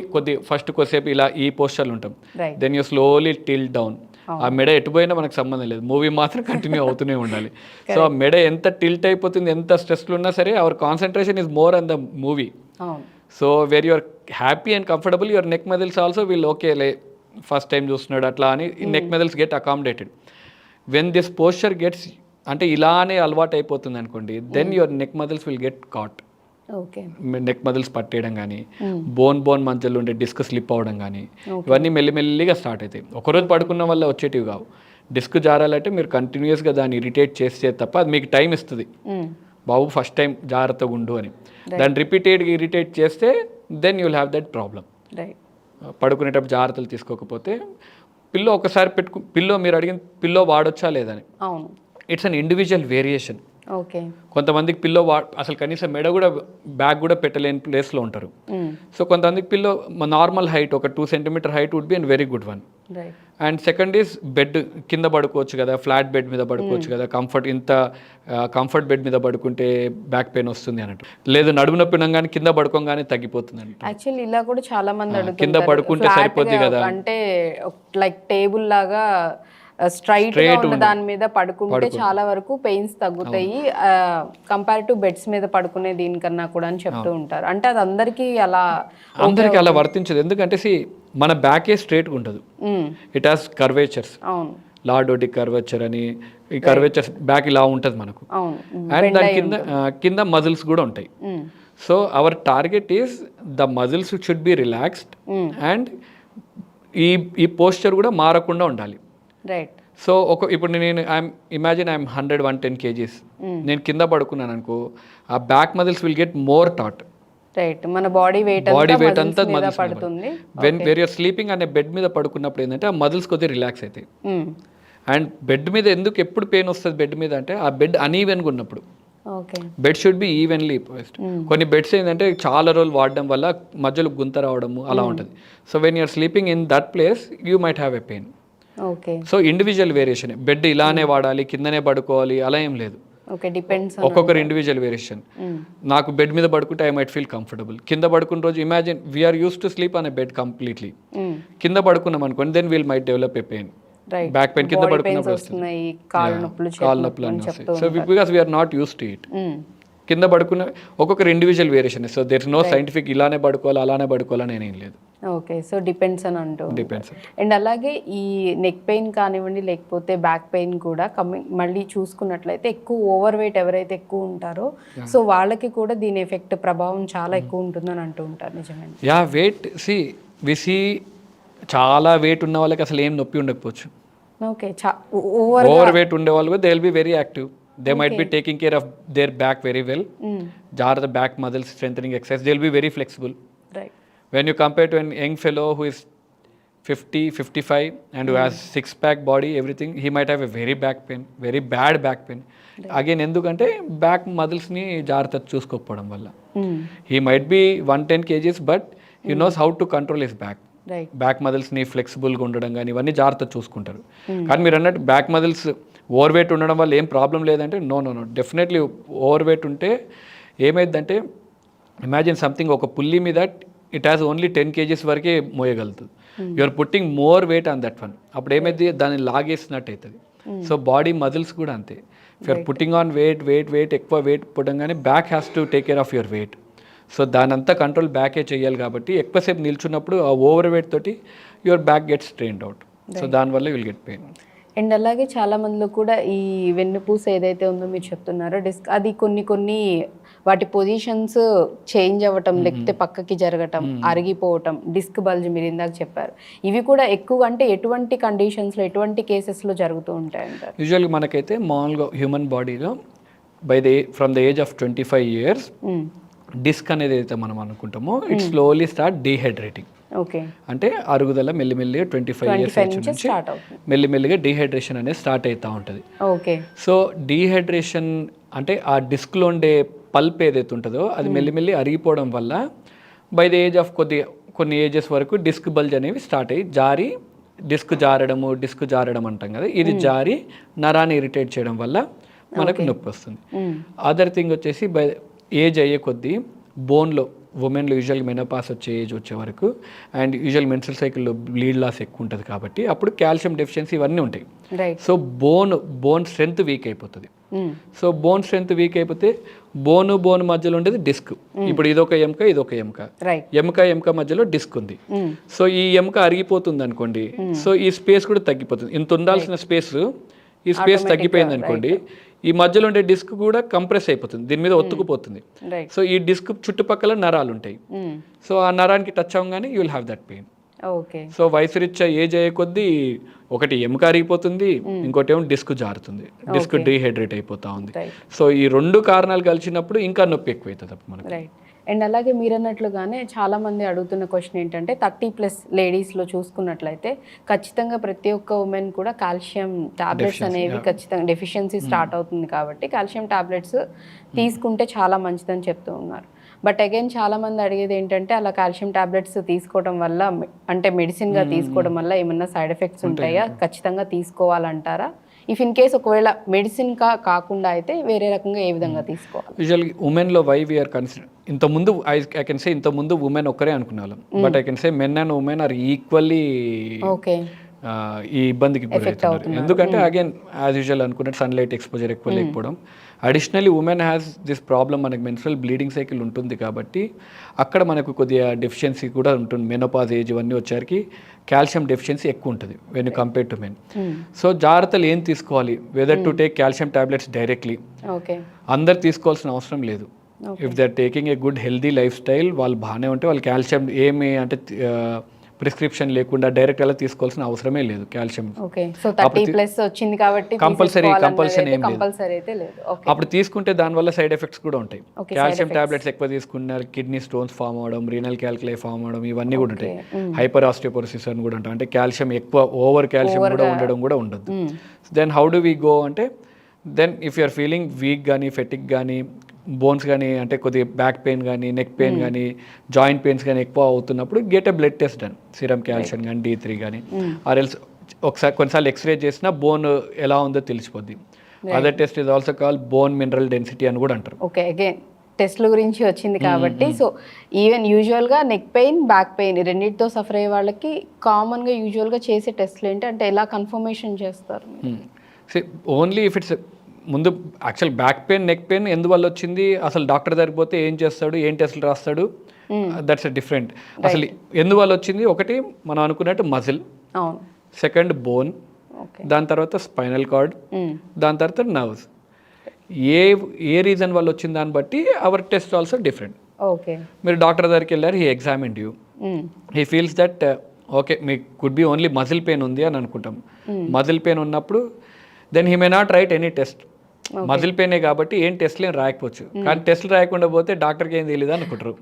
Speaker 4: ఫస్ట్ కొద్దిసేపు ఇలా ఈ పోస్చర్లు ఉంటాం, then you slowly tilt down. ఆ మెడ ఎటుపోయినా మనకు సంబంధం లేదు, మూవీ మాత్రం కంటిన్యూ అవుతూనే ఉండాలి. సో ఆ మెడ ఎంత టిల్ట్ అయిపోతుంది, ఎంత స్ట్రెస్లో ఉన్నా సరే our concentration is more on the movie. So where you are happy and comfortable your neck muscles also will ఓకేలే ఫస్ట్ టైం చూస్తున్నాడు అట్లా అని neck muscles get accommodated. When this posture gets అంటే ఇలానే అలవాటు అయిపోతుంది అనుకోండి, then your neck muscles will get caught. Neck muscles పట్టేయడం కానీ బోన్ మధ్యలో ఉండే డిస్క్ స్లిప్ అవ్వడం కానీ ఇవన్నీ మెల్లిమెల్లిగా స్టార్ట్ అవుతాయి. ఒకరోజు పడుకున్న వల్ల వచ్చేటివి కావు. డిస్క్ జారాలంటే మీరు కంటిన్యూస్గా దాన్ని ఇరిటేట్ చేస్తే తప్ప అది మీకు టైం ఇస్తుంది, బాబు ఫస్ట్ టైం జాగ్రత్తగా ఉండు అని. దాన్ని రిపీటెడ్గా ఇరిటేట్ చేస్తే then you will have that problem. పడుకునేటప్పుడు జాగ్రత్తలు తీసుకోకపోతే పిల్లో ఒకసారి పిల్లో మీరు అడిగిన పిల్లో వాడొచ్చా లేదని, ఇట్స్ అన్ ఇండివిజువల్ వేరియేషన్. కొంతమందికి పిల్లో అసలు కనీసం మెడ కూడా బ్యాగ్ కూడా పెట్టలేని ప్లేస్లో ఉంటారు. సో కొంతమందికి పిల్లో నార్మల్ హైట్ ఒక 2 centimeter height would be and very good one. And second is bed కింద పడుకోవచ్చు కదా, ఫ్లాట్ బెడ్ మీద పడుకోవచ్చు కదా, కంఫర్ట్ బెడ్ మీద పడుకుంటే బ్యాక్ పెయిన్ వస్తుంది అన్నట్టు. లేదు నడుము నొప్పి కానీ కింద పడుకోగానే తగ్గిపోతుంది అన్నట్టు.
Speaker 3: యాక్చువల్లీ ఇలా కూడా చాలా మంది
Speaker 4: కింద పడుకుంటే సరిపోద్ది కదా,
Speaker 3: అంటే లైక్ టేబుల్ లాగా స్ట్రైట్ గా ఉన్న దాని మీద పడుకుంటే చాలా వరకు పెయిన్స్ తగ్గుతాయి కంపేర్ టు బెడ్స్ మీద పడుకునే దీనికన్నా కూడా అని చెప్తూ ఉంటారు. అంటే అది అందరికీ
Speaker 4: అలా వర్తించదు. ఎందుకంటే మన బ్యాకే స్ట్రైట్గా ఉంటుంది, ఇట్ హాస్ కర్వేచర్స్, లార్డోటిక్ కర్వేచర్ అని. ఈ కర్వేచర్స్ బ్యాక్ ఇలా ఉంటుంది మనకు, అండ్ దాని కింద మజిల్స్ కూడా ఉంటాయి. So our target is the muscles should be relaxed and ఈ పోస్చర్ కూడా మారకుండా ఉండాలి. సో ఇప్పుడు నేను ఇమాజిన్ ఐఎమ్ 110 kgs, నేను కింద పడుకున్నాను అనుకో, ఆ back muscles will get more taut.
Speaker 3: మన బాడీ వెయిట్ అంతా పడుతుంది.
Speaker 4: వేర్ యూర్ స్లీపింగ్ అనే బెడ్ మీద పడుకున్నప్పుడు ఏంటంటే ఆ మజిల్స్ కొద్దిగా రిలాక్స్ అవుతాయి. అండ్ బెడ్ మీద ఎందుకు ఎప్పుడు పెయిన్ వస్తుంది బెడ్ మీద అంటే ఆ బెడ్ అన్ఈవెన్గా ఉన్నప్పుడు. Bed should be evenly post. కొన్ని బెడ్స్ ఏంటంటే చాలా రోజులు వాడడం వల్ల మధ్యలో గుంత రావడము అలా ఉంటుంది. So when you're sleeping in that place you might have a pain. So individual variation. Bed ఇలానే వాడాలి, కిందనే పడుకోవాలి అలా ఏం లేదు. ఒక్కొక్కరు ఇండివిజువల్ వేరియేషన్. నాకు బెడ్ మీద పడుకుంటే ఐ మైట్ ఫీల్ కంఫర్టబుల్. కింద పడుకున్న రోజు imagine we are use to sleep on a bed completely. కింద పడుకున్నాం అనుకోండి, then we'll might develop a pain, back pain. కింద పడుకున్నప్పుడు వస్తుంది, కాళ్ళు నొప్పులు అని వస్తాయి. So because we are not use to it. కింద పడుకున్న ఒక్కొక్కరు individual variation. So there is no scientific ఇలానే పడుకోవాలి అలానే పడుకోవాలని ఏం లేదు.
Speaker 3: ఓకే, సో డిపెండ్స్ అని అంటూ. అండ్ అలాగే ఈ నెక్ పెయిన్ కానివ్వండి లేకపోతే బ్యాక్ పెయిన్ కూడా మళ్ళీ చూసుకున్నట్లయితే ఎక్కువ ఓవర్ వెయిట్ ఎవరైతే ఎక్కువ ఉంటారో సో వాళ్ళకి కూడా దీని ఎఫెక్ట్ ప్రభావం చాలా ఎక్కువ ఉంటుందని అంటూ ఉంటారు. నిజమే.
Speaker 4: వెయిట్ చాలా వెయిట్ ఉన్న వాళ్ళకి అసలు ఏం నొప్పి ఉండకపోవచ్చు.
Speaker 3: ఓకే,
Speaker 4: ఓవర్ వెయిట్ ఉండే వాళ్ళు they will be very active. They might be taking care of their back very well. Jar the back muscles strengthening exercise. They will be very flexible. When you compare to an young fellow who is 50, 55 and who has six-pack body, everything, he might have a very back pain, very bad back pain. Again, ఎందుకంటే back మజిల్స్ని జాగ్రత్త చూసుకోకపోవడం వల్ల. He might be 110 kgs, but he knows how to control his back. Back మజిల్స్ని ఫ్లెక్సిబుల్గా ఉండడం కానీ ఇవన్నీ జాగ్రత్త చూసుకుంటారు. కానీ మీరు అన్నట్టు బ్యాక్ మజిల్స్ ఓవర్ వెయిట్ ఉండడం వల్ల ఏం ప్రాబ్లం లేదంటే నో డెఫినెట్లీ ఓవర్ వెయిట్ ఉంటే ఏమైందంటే ఇమాజిన్ సంథింగ్ ఒక పుల్లి మీద ఇట్ హ్యాస్ ఓన్లీ 10 kgs వరకే మోయగలుగుతుంది. You are putting more weight on that one. అప్పుడు ఏమైంది దాన్ని లాగేసినట్టు అవుతుంది. సో బాడీ మజిల్స్ కూడా అంతే. యూఆర్ పుట్టింగ్ ఆన్ వెయిట్ ఎక్కువ వెయిట్ పుట్టంగానే back has to take care of your weight. So దాని అంతా కంట్రోల్ బ్యాకే చేయాలి కాబట్టి ఎక్కువసేపు నిల్చున్నప్పుడు ఆ ఓవర్ వెయిట్ తోటి your back gets strained out. So దానివల్ల విల్ గెట్ పెయిన్.
Speaker 3: అండ్ అలాగే చాలా మందిలో కూడా ఈ వెన్నుపూస ఏదైతే ఉందో మీరు చెప్తున్నారో డిస్క్, అది కొన్ని వాటి పొజిషన్స్ చేంజ్ అవ్వటం, లేకపోతే పక్కకి జరగటం, అరిగిపోవటం, డిస్క్ బల్జ్ మీరు ఇందాక చెప్పారు. ఇవి కూడా ఎక్కువ అంటే ఎటువంటి కండిషన్స్లో, ఎటువంటి కేసెస్లో జరుగుతూ ఉంటాయంటారు?
Speaker 4: యూజువల్గా మనకైతే మామూలుగా హ్యూమన్ బాడీలో from the age of 25 years disk అనేది అయితే మనం అనుకుంటామో it slowly start dehydrating.
Speaker 3: Okay,
Speaker 4: అంటే అరుగుదల మెల్లిమెల్లిగా 25 years నుంచి మెల్లిమెల్లిగా డీహైడ్రేషన్ అనేది స్టార్ట్ అవుతూ ఉంటుంది.
Speaker 3: ఓకే,
Speaker 4: సో డీహైడ్రేషన్ అంటే ఆ డిస్క్లో ఉండే పల్ప్ ఏదైతే ఉంటుందో అది మెల్లిమెల్లి అరిగిపోవడం వల్ల బై ద ఏజ్ ఆఫ్ కొన్ని ఏజెస్ వరకు డిస్క్ బల్జ్ అనేవి స్టార్ట్ అయ్యి జారి డిస్క్ జారడం అంటాం కదా, ఇది జారి నరాన్ని ఇరిటేట్ చేయడం వల్ల మనకు నొప్పి వస్తుంది. అదర్ థింగ్ వచ్చేసి బై ఏజ్ అయ్యే కొద్దీ బోన్లో ఉమెన్లో యూజువల్ మెనోపాస్ వచ్చే ఏజ్ వచ్చే వరకు అండ్ యూజువల్ మెన్స్ట్రువల్ సైకిల్లో బ్లీడ్ లాస్ ఎక్కువ ఉంటుంది కాబట్టి అప్పుడు కాల్షియం డెఫిషియన్సీ ఇవన్నీ ఉంటాయి. సో బోన్ స్ట్రెంత్ వీక్ అయిపోతుంది. సో బోన్ స్ట్రెంత్ వీక్ అయిపోతే బోన్ మధ్యలో ఉండేది డిస్క్. ఇప్పుడు ఇదొక ఎముక మధ్యలో డిస్క్ ఉంది. సో ఈ ఎముక అరిగిపోతుంది అనుకోండి, సో ఈ స్పేస్ కూడా తగ్గిపోతుంది. ఇంత ఉండాల్సిన స్పేస్ ఈ స్పేస్ తగ్గిపోయింది అనుకోండి, ఈ మధ్యలో ఉండే డిస్క్ కూడా కంప్రెస్ అయిపోతుంది, దీని మీద ఒత్తుకుపోతుంది. సో ఈ డిస్క్ చుట్టుపక్కల నరాలు ఉంటాయి. సో ఆ నరానికి టచ్ అవ్వగానే you will have that pain. So వయసు రీత్యా ఏజ్ అయ్యే కొద్దీ ఒకటి ఎముక అరిగిపోతుంది, ఇంకోటి ఏమో డిస్క్ జారుతుంది, డిస్క్ డీహైడ్రేట్ అయిపోతా ఉంది. సో ఈ రెండు కారణాలు కలిసినప్పుడు ఇంకా నొప్పి ఎక్కువైతుంది అప్పుడు మనకి.
Speaker 3: అండ్ అలాగే మీరు అన్నట్లుగానే చాలామంది అడుగుతున్న క్వశ్చన్ ఏంటంటే 30+ లేడీస్లో చూసుకున్నట్లయితే ఖచ్చితంగా ప్రతి ఒక్క ఉమెన్ కూడా కాల్షియం టాబ్లెట్స్ అనేవి ఖచ్చితంగా డెఫిషియన్సీ స్టార్ట్ అవుతుంది కాబట్టి కాల్షియం టాబ్లెట్స్ తీసుకుంటే చాలా మంచిదని చెప్తూ ఉన్నారు. బట్ అగైన్ చాలామంది అడిగేది ఏంటంటే అలా కాల్షియం టాబ్లెట్స్ తీసుకోవడం వల్ల అంటే మెడిసిన్గా తీసుకోవడం వల్ల ఏమన్నా సైడ్ ఎఫెక్ట్స్ ఉంటాయా, ఖచ్చితంగా తీసుకోవాలంటారా? ఇఫ్ ఇన్ కేస్ ఒకవేళ మెడిసిన్ కాకుండా అయితే వేరే రకంగా ఏ విధంగా తీసుకోవాలి?
Speaker 4: యూజువల్గా ఉమెన్లో వై వీఆర్ కన్సిడర్ ఇంతకుముందు ఐ కెన్ సే ఇంతకుముందు ఉమెన్ ఒక్కరే అనుకునే వాళ్ళం, but I can say men and women are equally ఈ ఇబ్బందికి గురవుతున్నారు. ఎందుకంటే అగైన్ యాజ్ యూజువల్ అనుకున్నట్టు సన్లైట్ ఎక్స్పోజర్ ఎక్కువ లేకపోవడం, additionally women has this problem, మనకి మెన్స్ట్రువల్ బ్లీడింగ్ సైకిల్ ఉంటుంది కాబట్టి అక్కడ మనకు కొద్దిగా డెఫిషియన్సీ కూడా ఉంటుంది. మెనోపాజ్ ఏజ్ ఇవన్నీ వచ్చేసరికి కాల్షియం డెఫిషియన్సీ ఎక్కువ ఉంటుంది when you compare to men. So జాగ్రత్తలు ఏం తీసుకోవాలి, whether to take calcium tablets directly, అందరు తీసుకోవాల్సిన అవసరం లేదు. If they are taking a good healthy lifestyle, వాళ్ళు బాగానే ఉంటే వాళ్ళు కాల్షియం ఏమి అంటే ప్రిస్క్రిప్షన్ లేకుండా డైరెక్ట్ అలా తీసుకోవాల్సిన అవసరమే లేదు కాల్షియం.
Speaker 3: వచ్చింది కాబట్టి
Speaker 4: కంపల్సరీ అప్పుడు తీసుకుంటే దానివల్ల సైడ్ ఎఫెక్ట్స్ కూడా ఉంటాయి. కాల్షియం టాబ్లెట్స్ ఎక్కువ తీసుకున్నారు కిడ్నీ స్టోన్స్ ఫామ్ అవడం, రీనల్ క్యాల్కులై ఫామ్ అవడం ఇవన్నీ కూడా ఉంటాయి. హైపర్ ఆస్టియోపోరోసిస్ అని కూడా ఉంటాయి, అంటే కాల్షియం ఎక్కువ ఓవర్ కాల్షియం కూడా ఉండడం కూడా ఉండదు. Then how do we go అంటే then if you are feeling weak కానీ ఫెటిక్ కానీ బోన్స్ కానీ అంటే కొద్దిగా బ్యాక్ పెయిన్ కానీ నెక్ పెయిన్ కానీ జాయింట్ పెయిన్స్ కానీ ఎక్కువ అవుతున్నప్పుడు get a blood test done, serum calcium కానీ D3 కానీ, ఆర్ ఎల్స్ ఒకసారి కొన్నిసార్లు ఎక్స్రే చేసినా బోన్ ఎలా ఉందో తెలిసిపోద్ది. Other test is also call bone mineral density అని కూడా అంటారు.
Speaker 3: ఓకే, అగైన్ టెస్ట్ల గురించి వచ్చింది కాబట్టి సో ఈవెన్ యూజువల్గా నెక్ పెయిన్ బ్యాక్ పెయిన్ రెండింటితో సఫర్ అయ్యే వాళ్ళకి కామన్గా యూజువల్గా చేసే టెస్ట్లు ఏంటి అంటే ఎలా కన్ఫర్మేషన్ చేస్తారు?
Speaker 4: ఓన్లీ ఇఫ్ ఇట్స్ ముందు actual back pain neck pain ఎందువల్ల వచ్చింది, అసలు డాక్టర్ దగ్గరికి పోతే ఏం చేస్తాడు, ఏం టెస్టులు రాస్తాడు, దట్స్ డిఫరెంట్. అసలు ఎందువల్ల వచ్చింది, ఒకటి మనం అనుకున్నట్టు మజిల్, సెకండ్ బోన్, దాని తర్వాత స్పైనల్ కార్డ్, దాని తర్వాత నర్వ్స్. ఏ రీజన్ వల్ల వచ్చింది దాన్ని బట్టి అవర్ టెస్ట్ ఆల్సో డిఫరెంట్. మీరు డాక్టర్ దగ్గరికి వెళ్ళారు, he examined you, he feels that okay మీకు could be only muscle pain ఉంది అని అనుకుంటాం. మజిల్ పెయిన్ ఉన్నప్పుడు then he may not write any test. Muscle పెయినే కాబట్టి ఏం టెస్ట్లు ఏం రాయకపోవచ్చు, కానీ టెస్ట్లు రాయకుండా పోతే డాక్టర్కి ఏం తెలియదు అనుకుంటారు.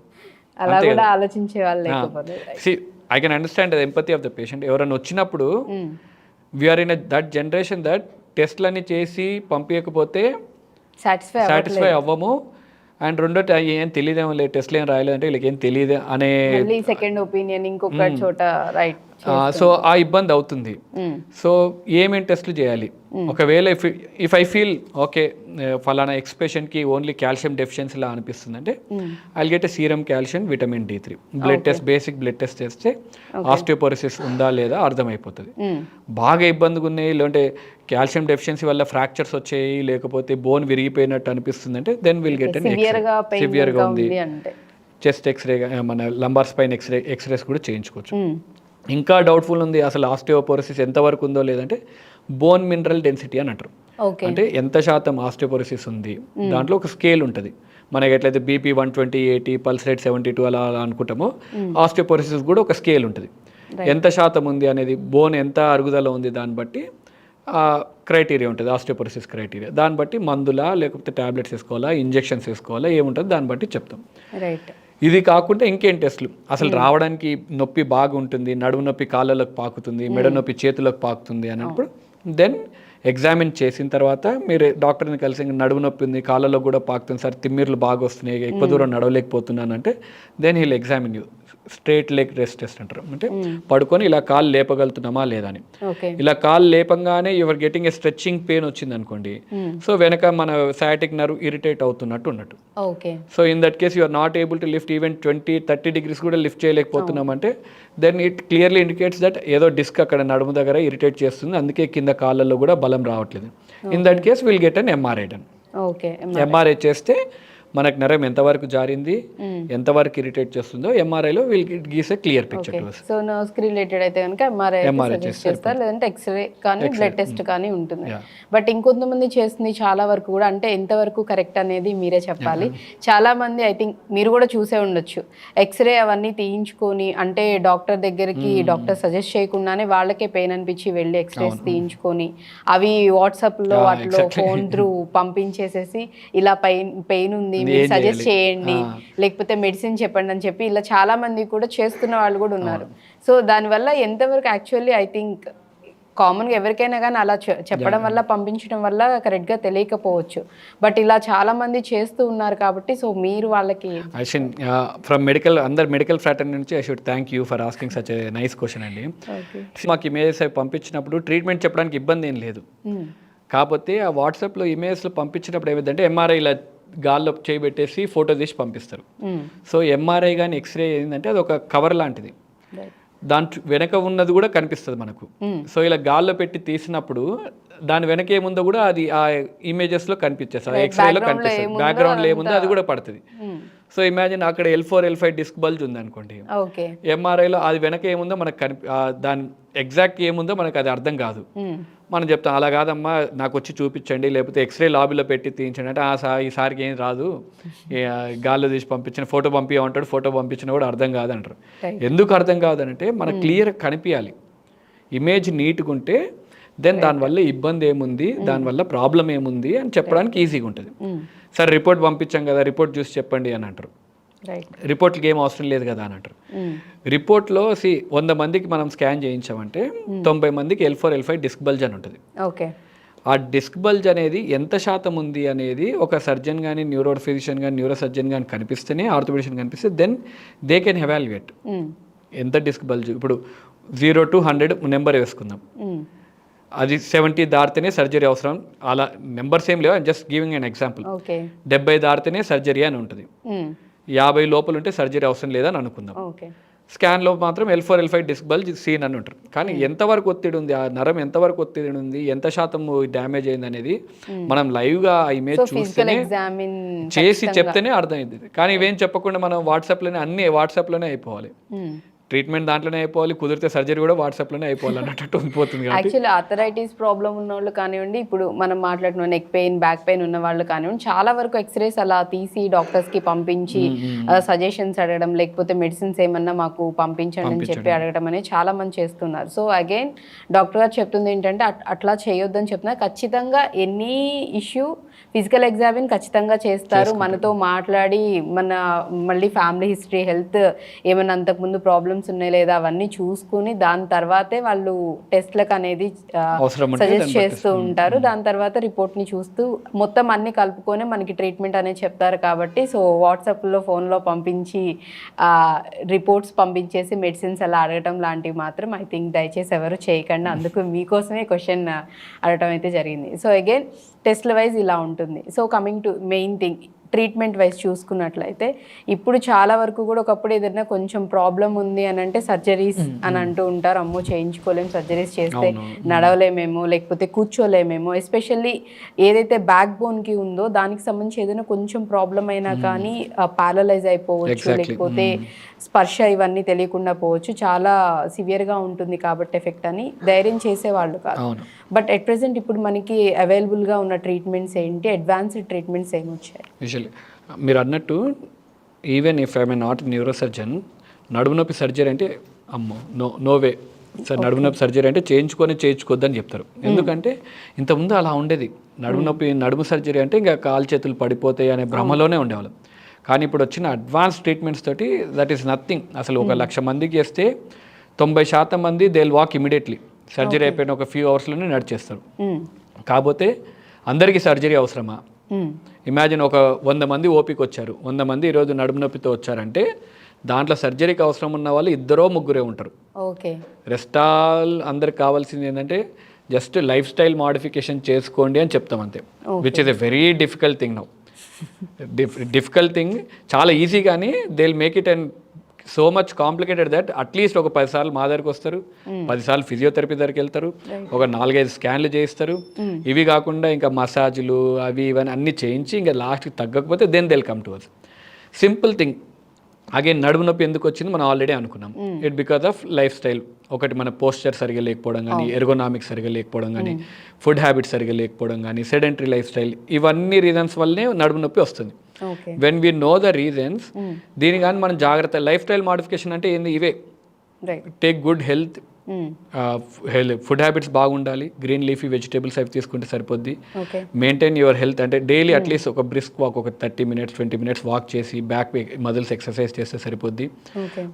Speaker 4: I can understand the empathy of the patient. ఎవరైనా వచ్చినప్పుడు we are in that generation that టెస్ట్లన్నీ చేసి పంపించకపోతే సాటిస్ఫై అవ్వము. అండ్ రెండోటి ఏం తెలియదేమో లేదు, టెస్ట్లు ఏం రాయలేదంటే వీళ్ళకి ఏం తెలియదు అనే
Speaker 3: సెకండ్ ఒపీనియన్ ఇంకొక చోట రైట్.
Speaker 4: సో ఆ ఇబ్బంది అవుతుంది. సో ఏమేం టెస్ట్లు చేయాలి, ఒకవేళ ఇఫ్ ఐ ఫీల్ ఓకే ఫలానా ఎక్స్ప్రెషన్కి ఓన్లీ కాల్షియం డెఫిషియన్సీ లా అనిపిస్తుంది అంటే I get a serum calcium vitamin D3 blood test, basic blood test చేస్తే ఆస్టియోపోరోసిస్ ఉందా లేదా అర్థమైపోతుంది. బాగా ఇబ్బందిగా ఉన్నాయి, లేదంటే కాల్షియం డెఫిషియన్సీ వల్ల ఫ్రాక్చర్స్ వచ్చాయి, లేకపోతే బోన్ విరిగిపోయినట్టు అనిపిస్తుంది అంటే దెన్ విల్ గెట్ సివియర్గా ఉంది చెస్ట్ ఎక్స్రే, మన లంబార్ స్పైన్ ఎక్స్రేస్ కూడా చేయించుకోవచ్చు. ఇంకా డౌట్ఫుల్ ఉంది అసలు ఆస్టియోపోరోసిస్ ఎంతవరకు ఉందో లేదంటే బోన్ మినరల్ డెన్సిటీ అని అంటారు. అంటే ఎంత శాతం ఆస్టియోపోరోసిస్ ఉంది, దాంట్లో ఒక స్కేల్ ఉంటుంది. మనకి ఎట్లయితే బీపీ 120, 80, పల్స్ రేట్ 72 అలా అనుకుంటామో ఆస్టియోపోరోసిస్ కూడా ఒక స్కేల్ ఉంటుంది. ఎంత శాతం ఉంది అనేది, బోన్ ఎంత అరుగుదల ఉంది దాన్ని బట్టి క్రైటీరియా ఉంటుంది, ఆస్టియోపోరోసిస్ క్రైటీరియా. దాన్ని బట్టి మందులా లేకపోతే టాబ్లెట్స్ వేసుకోవాలా, ఇంజెక్షన్స్ వేసుకోవాలా, ఏముంటుంది దాన్ని బట్టి చెప్తాం. ఇది కాకుండా ఇంకేం టెస్ట్లు, అసలు రావడానికి నొప్పి బాగుంటుంది, నడుము నొప్పి కాళ్ళలోకి పాకుతుంది, మెడ నొప్పి చేతులకు పాకుతుంది అన్నప్పుడు దెన్ ఎగ్జామిన్ చేసిన తర్వాత మీరు డాక్టర్ని కలిసి నడుము నొప్పి ఉంది, కాళ్ళలో కూడా పాకుతుంది సార్, తిమ్మిర్లు బాగా వస్తున్నాయి, ఎక్కువ దూరం నడవలేకపోతున్నాను అంటే then he'll examine you. Straight leg rest test అంటారు, అంటే పడుకొని ఇలా కాళ్ళు లేపగలుగుతున్నామా లేదా అని. ఇలా కాళ్ళు లేపంగానే your getting a stretching pain వచ్చింది అనుకోండి, సో వెనక మన సయాటిక్ నర్వ్ ఇరిటేట్ అవుతున్నట్టు ఉన్నట్టు. So in that case you're not able to lift even 20-30 degrees కూడా లిఫ్ట్ చేయలేకపోతున్నాం అంటే then it clearly indicates that ఏదో డిస్క్ అక్కడ నడుము దగ్గర ఇరిటేట్ చేస్తుంది, అందుకే కింద కాళ్ళల్లో కూడా బలం రావట్లేదు. In that case will get an MRI done. MRI చేస్తే మనకు నరం ఎంతవరకు జారింది, ఎంతవరకు ఇరిటేట్ చేస్తుందో MRIలో will gives a clear picture to us.
Speaker 3: So nerves కి రిలేటెడ్ అయితే కనుక MRI చేస్తారు, లేదంటే ఎక్స్రే కానీ బ్లడ్ టెస్ట్ కానీ ఉంటుంది. బట్ ఇంకొంతమంది చేస్తుంది చాలా వరకు కూడా, అంటే ఎంతవరకు కరెక్ట్ అనేది మీరే చెప్పాలి. చాలా మంది ఐ థింక్ మీరు కూడా చూసే ఉండొచ్చు, ఎక్స్రే అవన్నీ తీయించుకొని, అంటే డాక్టర్ దగ్గరికి డాక్టర్ సజెస్ట్ చేయకుండానే వాళ్ళకే పెయిన్ అనిపించి వెళ్ళి ఎక్స్రేస్ తీయించుకొని అవి వాట్సాప్లో వాటిలో ఫోన్ త్రూ పంపించేసేసి ఇలా పెయిన్ ఉంది మీరు సజెస్ట్ చేయండి, లేకపోతే మెడిసిన్ చెప్పండి అని చెప్పి ఇలా చాలా మంది కూడా చేస్తున్న వాళ్ళు కూడా ఉన్నారు. సో దానివల్ల ఎంతవరకు యాక్చువల్లీ ఐ థింక్ కామన్గా ఎవరికైనా కానీ అలా చెప్పడం వల్ల పంపించడం వల్ల కరెక్ట్గా తెలియకపోవచ్చు, బట్ ఇలా చాలా మంది చేస్తూ ఉన్నారు కాబట్టి సో మీరు వాళ్ళకి
Speaker 4: ఫ్రమ్ అందరు మెడికల్ ఫ్రాటర్నిటీ నుంచి I should thank you for asking such a nice question అండి. మాకు ఇమేజెస్ అవి పంపించినప్పుడు ట్రీట్మెంట్ చెప్పడానికి ఇబ్బంది ఏం లేదు, కాకపోతే ఆ వాట్సాప్లో ఇమేజెస్లో పంపించినప్పుడు ఏమైందంటే MRI ఇలా గాల్లో చేయబెట్టేసి ఫోటో తీసి పంపిస్తారు. సో MRI కానీ ఎక్స్రే ఏంటంటే అది ఒక కవర్ లాంటిది, దాని వెనక ఉన్నది కూడా కనిపిస్తుంది మనకు. సో ఇలా గాల్లో పెట్టి తీసినప్పుడు దాని వెనక ఏముందో కూడా అది ఆ ఇమేజెస్లో కనిపించేస్తుంది, ఎక్స్రేలో కనిపిస్తుంది, బ్యాక్గ్రౌండ్లో ఏముందో అది కూడా పడుతుంది. సో ఇమాజిన్ అక్కడ L4, L5 డిస్క్ బల్జ్ ఉంది అనుకోండి, MRIలో అది వెనక ఏముందో మనకు దాని ఎగ్జాక్ట్ ఏముందో మనకు అది అర్థం కాదు. మనం చెప్తాం అలా కాదమ్మా నాకు వచ్చి చూపించండి, లేకపోతే ఎక్స్రే లాబీలో పెట్టి తీయించండి అంటే ఈసారికి ఏం రాదు, గాల్లో తీసి పంపించిన ఫోటో పంపించమంటాడు, ఫోటో పంపించినా కూడా అర్థం కాదు అంటారు. ఎందుకు అర్థం కాదనంటే మనకు క్లియర్ కనిపించాలి, ఇమేజ్ నీట్గా ఉంటే దెన్ దానివల్ల ఇబ్బంది ఏముంది, దానివల్ల ప్రాబ్లం ఏముంది అని చెప్పడానికి ఈజీగా ఉంటుంది. సరే రిపోర్ట్ పంపించాం కదా, రిపోర్ట్ చూసి చెప్పండి అని అంటారు. రిపోర్ట్కి ఏం అవసరం లేదు కదా అని అంటారు. రిపోర్ట్లో 100 మందికి మనం స్కాన్ చేయించామంటే 90 మందికి L4, L5 డిస్క్ బల్జ్ అని ఉంటుంది. ఆ డిస్క్ బల్జ్ అనేది ఎంత శాతం ఉంది అనేది ఒక సర్జన్ కానీ, న్యూరో ఫిజిషియన్ కానీ, న్యూరో సర్జన్ కానీ కనిపిస్తేనే, ఆర్థోపెడిషన్ కనిపిస్తే దెన్ దే కెన్ ఎవాల్యుయేట్ ఎంత డిస్క్ బల్జ్. ఇప్పుడు 0 to 100 నెంబర్ వేసుకుందాం, అది 70 దాటితేనే సర్జరీ అవసరం, అలా నెంబర్స్ ఏం లేవు, జస్ట్ గివింగ్ అన్ ఎగ్జాంపుల్. 70 దాటితేనే సర్జరీ అని ఉంటుంది, 50 లోపల ఉంటే సర్జరీ అవసరం లేదని అనుకుందాం. స్కాన్లో మాత్రం L4, L5 disc bulge scene అని ఉంటారు. కానీ ఎంతవరకు ఒత్తిడి ఉంది, ఆ నరం ఎంతవరకు ఒత్తిడి ఉంది, ఎంత శాతం డ్యామేజ్ అయింది అనేది మనం లైవ్గా ఆ ఇమేజ్ చూస్తేనే చేసి చెప్తేనే అర్థమైంది. కానీ ఇవేం చెప్పకుండా మనం వాట్సాప్లోనే అయిపోవాలి, ట్రీట్మెంట్ దాంట్లోనే అయిపోవాలి, కుదిరితే సర్జరీ కూడా వాట్సాప్లోనే అయిపోవాలి అన్నట్టు ఉండిపోతుంది.
Speaker 3: యాక్చువల్లీ ఆర్థరైటిస్ ప్రాబ్లం ఉన్న వాళ్ళు కానివ్వండి, ఇప్పుడు మనం మాట్లాడుతున్న నెక్ పెయిన్, బ్యాక్ పెయిన్ ఉన్న వాళ్ళు కానివ్వండి, చాలా వరకు ఎక్స్రేస్ అలా తీసి డాక్టర్స్కి పంపించి సజెషన్స్ అడగడం, లేకపోతే మెడిసిన్స్ ఏమన్నా మాకు పంపించండి అని చెప్పి అడగడం అనేది చాలా మంది చేస్తున్నారు. సో అగైన్ డాక్టర్ గారు చెప్తుంది ఏంటంటే అట్లా చేయొద్దని చెప్తున్నారు. ఖచ్చితంగా ఎనీ ఇష్యూ ఫిజికల్ ఎగ్జామిన్ ఖచ్చితంగా చేస్తారు, మనతో మాట్లాడి మళ్ళీ ఫ్యామిలీ హిస్టరీ, హెల్త్ ఏమైనా అంతకుముందు ప్రాబ్లమ్స్ ఉన్నాయి లేదా అవన్నీ చూసుకుని దాని తర్వాతే వాళ్ళు టెస్ట్లకు అనేది సజెస్ట్ చేస్తూ ఉంటారు. దాని తర్వాత రిపోర్ట్ని చూస్తూ మొత్తం అన్ని కలుపుకొని మనకి ట్రీట్మెంట్ అనేది చెప్తారు. కాబట్టి సో వాట్సాప్లో ఫోన్లో పంపించి రిపోర్ట్స్ పంపించేసి మెడిసిన్స్ అలా అడగటం లాంటివి మాత్రం ఐ థింక్ దయచేసి ఎవరు చేయకండి. అందుకు మీకోసమే క్వశ్చన్ అడగటం అయితే జరిగింది. సో అగైన్ టెస్ట్ల వైజ్ ఇలా ఉంటుంది. So coming to main thing, treatment wise చూసుకున్నట్లయితే ఇప్పుడు చాలా వరకు కూడా ఒకప్పుడు ఏదైనా కొంచెం ప్రాబ్లం ఉంది అని అంటే సర్జరీస్ అని అంటూ ఉంటారు. అమ్మో చేయించుకోలేము, సర్జరీస్ చేస్తే నడవలేమేమో లేకపోతే కూర్చోలేమేమో. ఎస్పెషల్లీ ఏదైతే బ్యాక్ బోన్కి ఉందో దానికి సంబంధించి ఏదైనా కొంచెం ప్రాబ్లం అయినా కానీ ప్యారలైజ్ అయిపోవచ్చు, లేకపోతే స్పర్శ ఇవన్నీ తెలియకుండా పోవచ్చు. చాలా సివియర్గా ఉంటుంది కాబట్టి ఎఫెక్ట్ అని ధైర్యం చేసేవాళ్ళు కాదు. బట్ ఎట్ ప్రెసెంట్ ఇప్పుడు మనకి అవైలబుల్గా ఉన్న ట్రీట్మెంట్స్ ఏంటి, అడ్వాన్స్డ్ ట్రీట్మెంట్స్ ఏమి వచ్చాయి?
Speaker 4: యూజువల్లీ మీరు అన్నట్టు even if I'm not neuro surgeon, నడుము నొప్పి సర్జరీ అంటే అమ్మో నో వే సార్, నడుము నొప్పి సర్జరీ అంటే చేయించుకోవద్దని చెప్తారు. ఎందుకంటే ఇంతకుముందు అలా ఉండేది. నడుము సర్జరీ అంటే ఇంకా కాలు చేతులు పడిపోతాయి అనే భ్రమలోనే ఉండేవాళ్ళం. కానీ ఇప్పుడు వచ్చిన అడ్వాన్స్ ట్రీట్మెంట్స్ తోటి దట్ ఈస్ నథింగ్. అసలు 1,00,000 మందికి చేస్తే 90% మంది they will walk immediately. Surgery అయిపోయిన ఒక ఫ్యూ అవర్స్లోనే నడిచేస్తారు. కాకపోతే అందరికీ సర్జరీ అవసరమా? ఇమాజిన్ ఒక 100 మంది ఓపిక వచ్చారు, 100 మంది ఈరోజు నడుము నొప్పితో వచ్చారంటే దాంట్లో సర్జరీకి అవసరం ఉన్న వాళ్ళు 2-3 ఉంటారు.
Speaker 3: ఓకే,
Speaker 4: రెస్ట్ ఆల్ అందరికి కావాల్సింది ఏంటంటే జస్ట్ లైఫ్ స్టైల్ మోడిఫికేషన్ చేసుకోండి అని చెప్తాం అంతే. Which is a very difficult thing now. Difficult thing చాలా ఈజీ, కానీ they will make it and so much complicated that at least ఒక 10 సార్లు మా దగ్గరికి వస్తారు, 10 సార్లు ఫిజియోథెరపీ దగ్గరికి వెళ్తారు, ఒక 4-5 స్కాన్లు చేయిస్తారు. ఇవి కాకుండా ఇంకా మసాజ్లు అవి ఇవన్నీ అన్నీ చేయించి ఇంకా లాస్ట్కి తగ్గకపోతే then they will come to us. Simple thing. Again నడుము నొప్పి ఎందుకు వచ్చింది మనం ఆల్రెడీ అనుకున్నాం. It because of lifestyle. ఒకటి మన పోస్చర్ సరిగా లేకపోవడం కానీ, ఎర్గోనామిక్స్ సరిగా లేకపోవడం కానీ, ఫుడ్ హ్యాబిట్స్ సరిగా లేకపోవడం కానీ, సెడెంటరీ లైఫ్ స్టైల్, ఇవన్నీ రీజన్స్ వల్లనే నడుము నొప్పి వస్తుంది. When we know the reasons, దీని కానీ మనం జాగ్రత్త లైఫ్ స్టైల్ మోడిఫికేషన్ అంటే ఏంది? ఇవే take good health, food habits బాగుండాలి, గ్రీన్ లీఫీ వెజిటేబుల్స్ అవి తీసుకుంటే సరిపోద్ది. మెయింటైన్ యువర్ హెల్త్ అంటే డైలీ అట్లీస్ట్ ఒక బ్రిస్క్ వాక్, ఒక 30 minutes 20 minutes వాక్ చేసి బ్యాక్ మజిల్స్ ఎక్సర్సైజ్ చేస్తే సరిపోద్ది.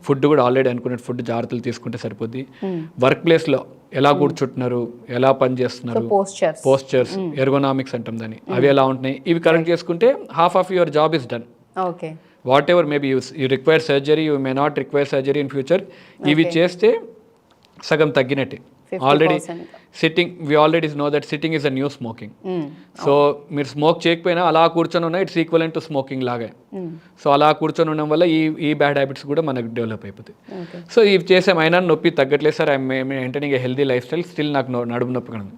Speaker 4: ఫుడ్ కూడా ఆల్రెడీ అనుకున్న ఫుడ్ జాగ్రత్తలు తీసుకుంటే సరిపోద్ది. వర్క్ ప్లేస్లో ఎలా కూర్చుంటున్నారు, ఎలా పని చేస్తున్నారు, పోస్చర్స్, ఎర్గోనామిక్స్ అంటాం దాన్ని, అవి ఎలా ఉంటున్నాయి, ఇవి కరెక్ట్ చేసుకుంటే half of your job is done. Whatever maybe you require surgery, you may not require surgery in future, ఇవి చేస్తే సగం తగ్గినట్టే. Already sitting, we already know that sitting is a new smoking. So మీరు smoke చేయకపోయినా అలా కూర్చొని ఉన్నా it's equivalent to smoking లాగే. సో అలా కూర్చొని ఉండడం వల్ల ఈ బ్యాడ్ హ్యాబిట్స్ కూడా మనకు డెవలప్ అయిపోతాయి. సో ఇవి చేసాం, అయినా నొప్పి తగ్గట్లేదు సార్, I'm maintaining a healthy lifestyle, still నాకు నడుము నొప్పి కనుక,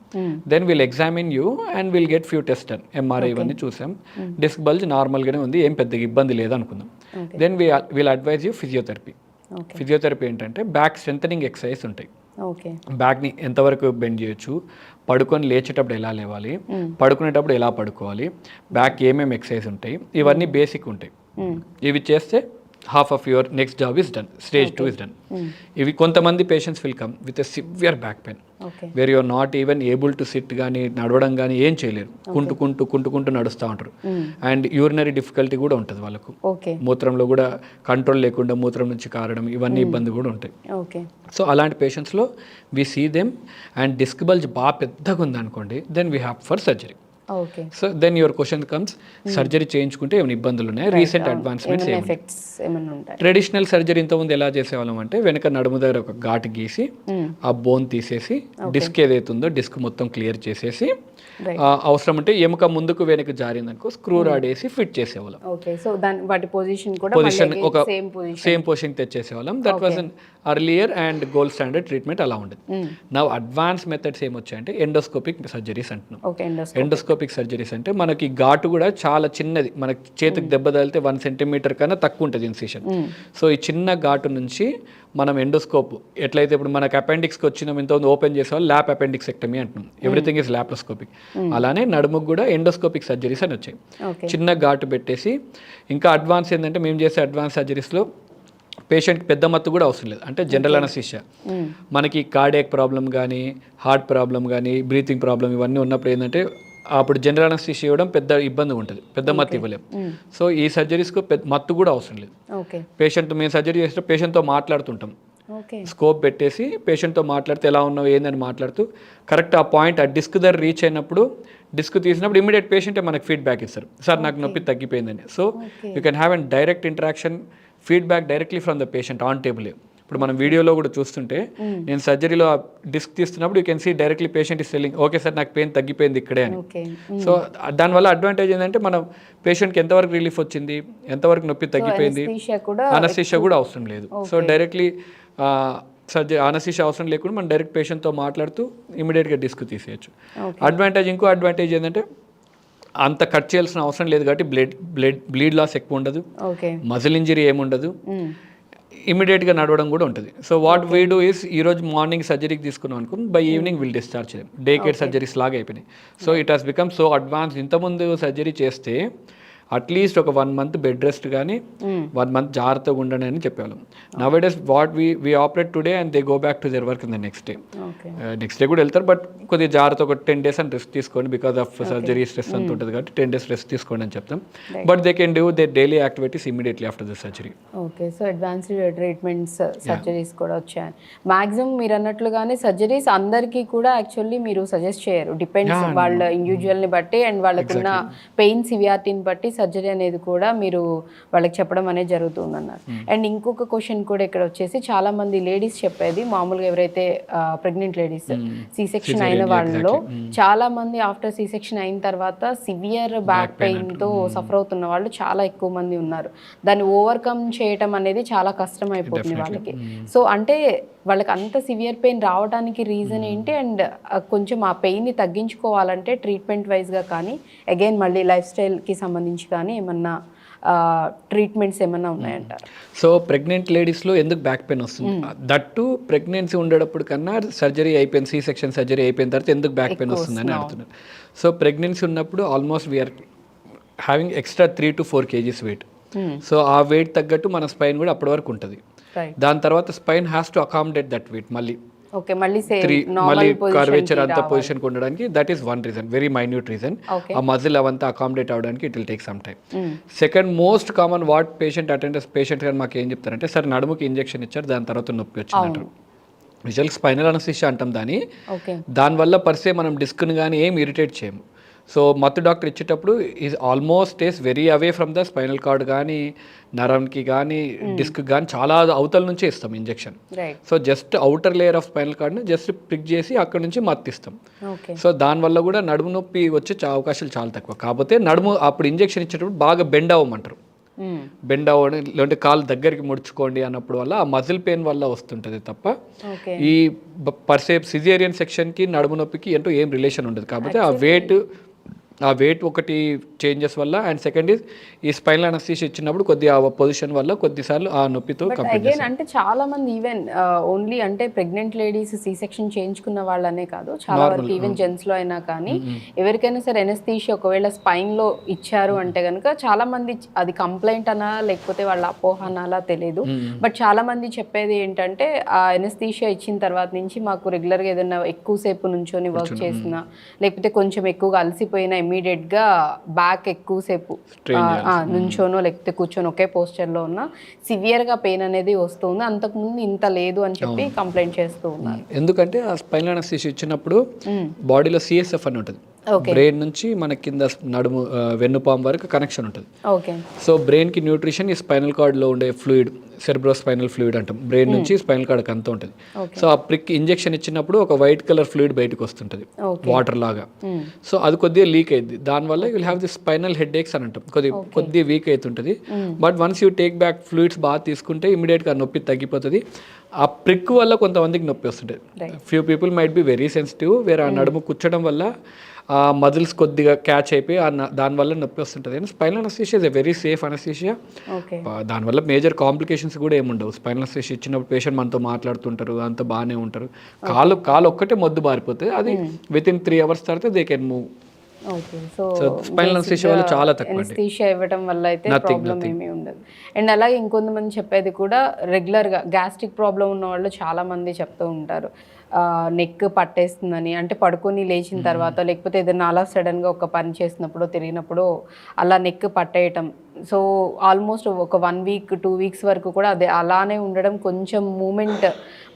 Speaker 4: then will examine you and will get few test done. MRI ఇవన్నీ చూసాం, డిస్క్ బల్జ్ నార్మల్గానే ఉంది, ఏం పెద్దగా ఇబ్బంది లేదు అనుకుందాం. Then will advise you physiotherapy. Physiotherapy ఏంటంటే బ్యాక్ స్ట్రెంథనింగ్ ఎక్సర్సైజ్ ఉంటాయి. బ్యాక్ని ఎంతవరకు బెండ్ చేయొచ్చు, పడుకొని లేచేటప్పుడు ఎలా లేవాలి, పడుకునేటప్పుడు ఎలా పడుకోవాలి, బ్యాక్ ఏమేమి ఎక్సర్సైజ్ ఉంటాయి, ఇవన్నీ బేసిక్ ఉంటాయి. ఇవి చేస్తే half of your next job is done, stage 2 is done. ఇవి కొంతమంది patients will come with a severe back pain where you are not even able to sit కానీ నడవడం కానీ ఏం చేయలేరు, కుంటుకుంటూ నడుస్తూ ఉంటారు. అండ్ యూరినరీ డిఫికల్టీ కూడా ఉంటుంది వాళ్ళకు, మూత్రంలో కూడా కంట్రోల్ లేకుండా మూత్రం నుంచి కారడం, ఇవన్నీ ఇబ్బంది కూడా ఉంటాయి. సో అలాంటి పేషెంట్స్లో we see them. And disc bulge బాగా పెద్దగా ఉందనుకోండి, then we have for surgery. So then your question comes, surgery చేయించుకుంటే ఏమైనా ఇబ్బందులు ఉన్నాయి, రీసెంట్ అడ్వాన్స్మెంట్స్ ఏమైనా? ట్రెడిషనల్ సర్జరీ ఇంతకుముందు ఎలా చేసేవాళ్ళం అంటే వెనక నడుము దగ్గర ఒక ఘాటు గీసి ఆ బోన్ తీసేసి డిస్క్ ఏదైతే ఉందో డిస్క్ మొత్తం క్లియర్ చేసేసి, అవసరం అంటే ఎముక ముందుకు వెనక జారిందనుకో స్క్రూ రాడ్ వేసి ఫిట్ చేసేవాళ్ళం. పొజిషన్ ఒక సేమ్ పొజిషన్ తెచ్చేసేవాళ్ళం. That was an earlier and gold standard treatment అలా ఉండేది. నౌ అడ్వాన్స్ మెథడ్స్ ఏమొచ్చాయంటే ఎండోస్కోపిక్ సర్జరీస్ అంటున్నాం. ఎండోస్కోపిక్ సర్జరీస్ అంటే మనకి ఘాటు కూడా చాలా చిన్నది, మనకి చేతికి దెబ్బ తగిలితే 1 centimeter కన్నా తక్కువ ఉంటుంది ఇన్సిషన్. సో ఈ చిన్న ఘాటు నుంచి మనం ఎండోస్కోప్ ఎట్లయితే ఇప్పుడు మనకు అపెండిక్స్కి వచ్చిన ఇంత ఓపెన్ చేసేవాళ్ళు ల్యాప్ అపెండిక్సెక్టమీ అంటున్నాం, ఎవ్రీథింగ్ ఈజ్ ల్యాప్రోస్కోపిక్. అలానే నడుముకు కూడా ఎండోస్కోపిక్ సర్జరీస్ అని వచ్చాయి, చిన్న ఘాటు పెట్టేసి. ఇంకా అడ్వాన్స్ ఏంటంటే మేము చేసే అడ్వాన్స్ సర్జరీస్లో పేషెంట్కి పెద్ద మత్తు కూడా అవసరం లేదు, అంటే జనరల్ అనస్థీషియా. మనకి కార్డియాక్ ప్రాబ్లం కానీ, హార్ట్ ప్రాబ్లం కానీ, బ్రీతింగ్ ప్రాబ్లం ఇవన్నీ ఉన్నప్పుడు ఏంటంటే అప్పుడు జనరల్ అనస్థీషియా ఇవ్వడం పెద్ద ఇబ్బంది ఉంటుంది, పెద్ద మత్తు ఇవ్వలేం. సో ఈ సర్జరీస్కు మత్తు కూడా అవసరం లేదు.
Speaker 3: ఓకే
Speaker 4: పేషెంట్ మేము సర్జరీ చేస్తే పేషెంట్తో మాట్లాడుతుంటాం,
Speaker 3: ఓకే
Speaker 4: స్కోప్ పెట్టేసి పేషెంట్తో మాట్లాడితే ఎలా ఉన్నావు ఏందని మాట్లాడుతూ కరెక్ట్ ఆ పాయింట్ ఆ డిస్క్ దగ్గర రీచ్ అయినప్పుడు డిస్క్ తీసినప్పుడు ఇమీడియట్ పేషెంటే మనకు ఫీడ్బ్యాక్ ఇస్తారు, సార్ నాకు నొప్పి తగ్గిపోయిందని. So you can have and direct interaction feedback directly from the patient on table. ఇప్పుడు మనం వీడియోలో కూడా చూస్తుంటే నేను సర్జరీలో డిస్క్ తీస్తున్నప్పుడు you can see directly patient is telling okay sir నాకు పెయిన్ తగ్గిపోయింది ఇక్కడే అని. సో దానివల్ల అడ్వాంటేజ్ ఏంటంటే మనం పేషెంట్కి ఎంతవరకు రిలీఫ్ వచ్చింది, ఎంతవరకు నొప్పి తగ్గిపోయింది, అనస్థీషియా కూడా అవసరం లేదు. సో డైరెక్ట్లీ అనస్థీషియా అవసరం లేకుండా మనం డైరెక్ట్ పేషెంట్తో మాట్లాడుతూ ఇమీడియట్గా డిస్క్ తీసేయచ్చు. అడ్వాంటేజ్ ఇంకో అడ్వాంటేజ్ ఏంటంటే అంత కట్ చేయాల్సిన అవసరం లేదు కాబట్టి బ్లీడ్ లాస్ ఎక్కువ ఉండదు, మజిల్ ఇంజరీ ఏముండదు, ఇమీడియట్గా నడవడం కూడా ఉంటుంది. So what we do is ఈరోజు మార్నింగ్ సర్జరీకి తీసుకున్నాం అనుకో బై ఈవినింగ్ విల్ డిశ్చార్జ్ చేయం, డే కేర్ సర్జరీస్ లాగా అయిపోయినాయి. So it has become so advance. ఇంతకుముందు సర్జరీ చేస్తే అట్లీస్ట్ ఒక 1 month బెడ్ రెస్ట్ కానీ 1 month జాగ్రత్తగా ఉండండి అని చెప్పేవాళ్ళం. Now it is what we operate today and they go back to their work in the next day. Next day కూడా వెళ్తారు బట్ కొద్దిగా జాగ్రత్త ఒక 10 days అని రెస్ట్ తీసుకోండి బికాస్ ఆఫ్ సర్జరీ స్ట్రెస్ అంత ఉంటుంది కాబట్టి 10 days రెస్ట్ తీసుకోండి అని చెప్తాం. But they can do their daily activities immediately after the surgery.
Speaker 3: Okay so advanced treatments surgeries కూడా వచ్చాయి. మ్యాక్సిమం మీరు అన్నట్లుగానే సర్జరీస్ అందరికీ కూడా యాక్చువల్లీ మీరు సజెస్ట్ చేయరు, డిపెండ్స్ వాళ్ళ ఇండివిజువల్ని బట్టి అండ్ వాళ్ళకున్న పెయిన్ సివియారిటీని బట్టి సర్జరీ అనేది కూడా మీరు వాళ్ళకి చెప్పడం అనేది జరుగుతుందన్నారు. అండ్ ఇంకొక క్వశ్చన్ కూడా ఇక్కడ వచ్చేసి చాలా మంది లేడీస్ చెప్పేది, మామూలుగా ఎవరైతే ప్రెగ్నెంట్ లేడీస్ సి సెక్షన్ అయిన వాళ్ళలో చాలా మంది ఆఫ్టర్ సి సెక్షన్ అయిన తర్వాత సివియర్ బ్యాక్ పెయిన్ తో సఫర్ అవుతున్న వాళ్ళు చాలా ఎక్కువ మంది ఉన్నారు. దాన్ని ఓవర్కమ్ చేయటం అనేది చాలా కష్టం అయిపోతుంది వాళ్ళకి. సో అంటే వాళ్ళకి అంత సివియర్ పెయిన్ రావడానికి రీజన్ ఏంటి అండ్ కొంచెం ఆ పెయిన్ని తగ్గించుకోవాలంటే ట్రీట్మెంట్ వైజ్గా కానీ అగైన్ మళ్ళీ లైఫ్ స్టైల్కి సంబంధించి కానీ ఏమన్నా ట్రీట్మెంట్స్ ఏమన్నా ఉన్నాయంటారు?
Speaker 4: సో ప్రెగ్నెంట్ లేడీస్లో ఎందుకు బ్యాక్ పెయిన్ వస్తుంది, దట్టు ప్రెగ్నెన్సీ ఉండేటప్పుడు కన్నా సర్జరీ అయిపోయింది, సి సెక్షన్ సర్జరీ అయిపోయిన తర్వాత ఎందుకు బ్యాక్ పెయిన్ వస్తుందని అడుగుతున్నారు. సో ప్రెగ్నెన్సీ ఉన్నప్పుడు almost we are having extra 3 to 4 kgs weight. So ఆ వెయిట్ తగ్గట్టు మన స్పైన్ కూడా అప్పటి వరకు ఉంటుంది. దాని తర్వాత spine has to accommodate that weight మళ్ళీ మళ్ళీ కర్వేచర్ అంతా పొజిషన్ ఉండడానికి. That is one reason, very minute reason. ఆ మజిల్ అవంతా అకామిడేట్ అవడానికి it will take some time. Second most common what patient attenders patient కానీ మాకు ఏం చెప్తారంటే సార్ నడుముకి ఇంజెక్షన్ ఇచ్చారు దాని తర్వాత నొప్పి వచ్చిందంటారు. విజువల్ స్పైనల్ అనస్థీషియా అంటాం దానివల్ల పర్సే మనం డిస్క్ని కానీ ఏం ఇరిటేట్ చేయము. సో మత్తు డాక్టర్ ఇచ్చేటప్పుడు is almost stays very away from the spinal cord కానీ నరంకి కానీ డిస్క్ కానీ చాలా అవతల నుంచే ఇస్తాం injection. So just outer layer of spinal కార్డ్ని జస్ట్ పిక్ చేసి అక్కడ నుంచి మత్తు ఇస్తాం. సో దానివల్ల కూడా నడుము నొప్పి వచ్చే అవకాశాలు చాలా తక్కువ. కాకపోతే నడుము అప్పుడు ఇంజెక్షన్ ఇచ్చేటప్పుడు బాగా బెండ్ అవ్వమంటారు, బెండ్ అవ్వడం లేదంటే కాలు దగ్గరికి ముడుచుకోండి అన్నప్పుడు వల్ల ఆ మజిల్ పెయిన్ వల్ల వస్తుంటుంది తప్ప ఈ పర్సే సిజేరియన్ సెక్షన్కి నడుము నొప్పికి ఏంటో ఏం రిలేషన్ ఉండదు. కాబట్టి ఆ వెయిట్ ఒకటి చేంజెస్ వల్ల అండ్ సెకండ్ ఈజ్ ఈ స్పైనల్ అనస్థీషియా ఇచ్చినప్పుడు కొద్దిగా ఆ పొజిషన్ వల్ల కొద్దిసార్లు ఆ నొప్పితో
Speaker 3: అగైన్ అంటే చాలా మంది ఈవెన్ ఓన్లీ అంటే ప్రెగ్నెంట్ లేడీస్ సి సెక్షన్ చేయించుకున్న వాళ్ళనే కాదు చాలా వరకు ఈవెన్ జెంట్స్ లో అయినా కానీ ఎవరికైనా సరే అనస్థీషియా ఒకవేళ స్పైన్ లో ఇచ్చారు అంటే కనుక చాలా మంది అది కంప్లైంట్ అనా లేకపోతే వాళ్ళ అపోహ అనాలా తెలియదు. బట్ చాలా మంది చెప్పేది ఏంటంటే ఆ అనస్థీషియా ఇచ్చిన తర్వాత నుంచి మాకు రెగ్యులర్గా ఏదైనా ఎక్కువసేపు నుంచొని వర్క్ చేసినా లేకపోతే కొంచెం ఎక్కువగా అలసిపోయినా ఇమీడియట్ గా బ్యాక్ ఎక్కువసేపు నుంచోనో లేకపోతే కూర్చొని ఒకే పోస్చర్ లో ఉన్న సివియర్ గా పెయిన్ అనేది వస్తుంది, అంతకుముందు ఇంత లేదు అని చెప్పి కంప్లైంట్ చేస్తూ ఉన్నారు.
Speaker 4: ఎందుకంటే ఆ స్పైనల్ అనస్థీషియా ఇచ్చినప్పుడు బాడీలో సిఎస్ఎఫ్ అని ఉంటుంది, బ్రెయిన్ నుంచి మన కింద నడుము వెన్నుపాం వరకు కనెక్షన్ ఉంటుంది. సో బ్రెయిన్ కి న్యూట్రిషన్ ఈ స్పైనల్ కార్డ్ లో ఉండే ఫ్లూయిడ్ సెర్బ్రో స్పైనల్ ఫ్లూయిడ్ అంటాం, బ్రెయిన్ నుంచి స్పైనల్ కార్డ్కి అంతా ఉంటుంది. సో ఆ ప్రిక్ ఇంజెక్షన్ ఇచ్చినప్పుడు ఒక వైట్ కలర్ ఫ్లూయిడ్ బయటకు వస్తుంటుంది వాటర్ లాగా. సో అది కొద్దిగా లీక్ అయింది, దానివల్ల you will have the spinal headaches అని అంటాం, కొద్దిగా వీక్ అవుతుంటుంది. But once you take back fluids బాగా తీసుకుంటే ఇమీడియట్గా నొప్పి తగ్గిపోతుంది. ఆ ప్రిక్ వల్ల కొంతమందికి నొప్పి వస్తుంటుంది. Few people might be very sensitive, వేరే ఆ నడుము కూర్చోడం వల్ల ఆ మజిల్స్ కొద్దిగా క్యాచ్ అయిపోయి దానివల్ల నొప్పి వస్తుంటుంది. కానీ spinal anaesthesia is a very safe anaesthesia. దానివల్ల మేజర్ కాంప్లికేషన్స్ కూడా ఏముండవు. స్పైనల్ అనస్థీషియా ఇచ్చినప్పుడు పేషెంట్ మనతో మాట్లాడుతుంటారు, అంత బాగానే ఉంటారు. కాలు ఒక్కటే మొద్దు బారిపోతుంది, అది విత్ ఇన్ 3 hours తర్వాత they can move. Spinal anaesthesia వల్ల చాలా తక్కువ
Speaker 3: అనస్థీషియా ఇవ్వడం వల్ల అయితే ప్రాబ్లం ఏమీ ఉండదు. అండ్ అలాగే ఇంకొంతమంది చెప్పేది కూడా రెగ్యులర్గా గ్యాస్ట్రిక్ ప్రాబ్లం ఉన్న వాళ్ళు చాలా మంది చెప్తూ ఉంటారు నెక్ పట్టేస్తుందని, అంటే పడుకొని లేచిన తర్వాత లేకపోతే ఏదైనా అలా సడన్గా ఒక పని చేసినప్పుడు తిరిగినప్పుడు అలా నెక్ పట్టేయటం. సో ఆల్మోస్ట్ ఒక 1 వీక్ 2 వీక్స్ వరకు కూడా అదే అలానే ఉండడం, కొంచెం మూమెంట్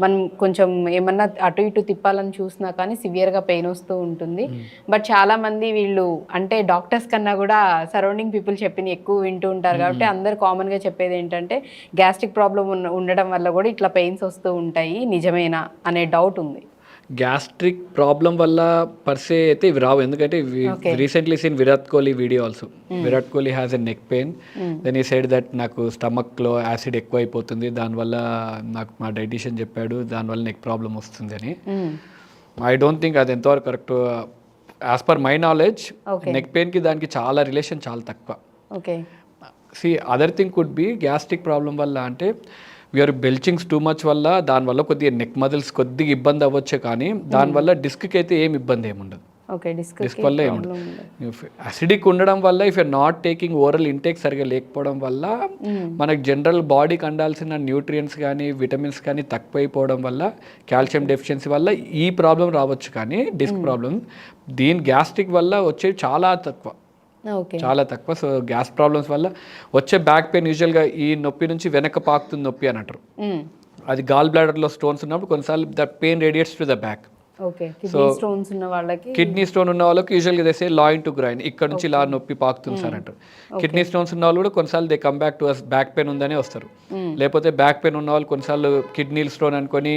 Speaker 3: మనం కొంచెం ఏమన్నా అటు ఇటు తిప్పాలని చూసినా కానీ సివియర్గా పెయిన్ వస్తూ ఉంటుంది. బట్ చాలామంది వీళ్ళు అంటే డాక్టర్స్ కన్నా కూడా సరౌండింగ్ పీపుల్ చెప్పిన ఎక్కువ వింటూ ఉంటారు కాబట్టి అందరు కామన్గా చెప్పేది ఏంటంటే గ్యాస్ట్రిక్ ప్రాబ్లం ఉండడం వల్ల కూడా ఇట్లా పెయిన్స్ వస్తూ ఉంటాయి, నిజమేనా అనే డౌట్ ఉంది.
Speaker 4: గ్యాస్ట్రిక్ ప్రాబ్లం వల్ల పర్సే అయితే ఇవి రావు, ఎందుకంటే recently seen Virat Kohli video also. Virat Kohli has a neck pain, then ఈ సైడ్ దట్ నాకు స్టమక్లో యాసిడ్ ఎక్కువ అయిపోతుంది, దానివల్ల నాకు మా డైటీషియన్ చెప్పాడు దానివల్ల నెక్ ప్రాబ్లం వస్తుంది అని. ఐ డోంట్ థింక్ అది ఎంతవరకు correct. As per my knowledge neck పెయిన్కి దానికి చాలా రిలేషన్ చాలా తక్కువ.
Speaker 3: Okay,
Speaker 4: see other thing could be gastric problem వల్ల అంటే వీఆర్ బెల్చింగ్స్ టూ మచ్ వల్ల దానివల్ల కొద్దిగా నెక్ మజిల్స్ కొద్దిగా ఇబ్బంది అవ్వచ్చు, కానీ దానివల్ల డిస్క్కి అయితే ఏం ఇబ్బంది ఏముండదు.
Speaker 3: ఓకే,
Speaker 4: డిస్క్ వల్ల ఏముండదు. అసిడిక్ ఉండడం వల్ల if you're not taking oral intake సరిగా లేకపోవడం వల్ల మనకు జనరల్ బాడీకి అందాల్సిన న్యూట్రియంట్స్ కానీ విటమిన్స్ కానీ తక్కువైపోవడం వల్ల కాల్షియం డెఫిషియన్సీ వల్ల ఈ ప్రాబ్లం రావచ్చు, కానీ డిస్క్ ప్రాబ్లం దీని గ్యాస్ట్రిక్ వల్ల వచ్చేది చాలా తక్కువ, చాలా తక్కువ. సో గ్యాస్ ప్రాబ్లమ్స్ వల్ల వచ్చే బ్యాక్ పెయిన్ యూజువల్గా ఈ నొప్పి నుంచి వెనక పాకుతుంది నొప్పి అని అంటారు. అది గాల్ బ్లాడర్లో స్టోన్స్ ఉన్నప్పుడు కొన్నిసార్లు that pain radiates to the back.
Speaker 3: So stones ఉన్న వాళ్ళకి,
Speaker 4: కిడ్నీ స్టోన్ ఉన్న వాళ్ళకి యూజువల్గా చేసే లాయిన్ టు గ్రైన్ ఇక్కడ నుంచి ఇలా నొప్పి పాకుతుంది సార్ అంటారు. కిడ్నీ స్టోన్స్ ఉన్న వాళ్ళు కూడా కొన్నిసార్లు they come back to us back pain ఉందనే వస్తారు. లేకపోతే బ్యాక్ పెయిన్ ఉన్న వాళ్ళు కొన్నిసార్లు కిడ్నీ స్టోన్ అనుకొని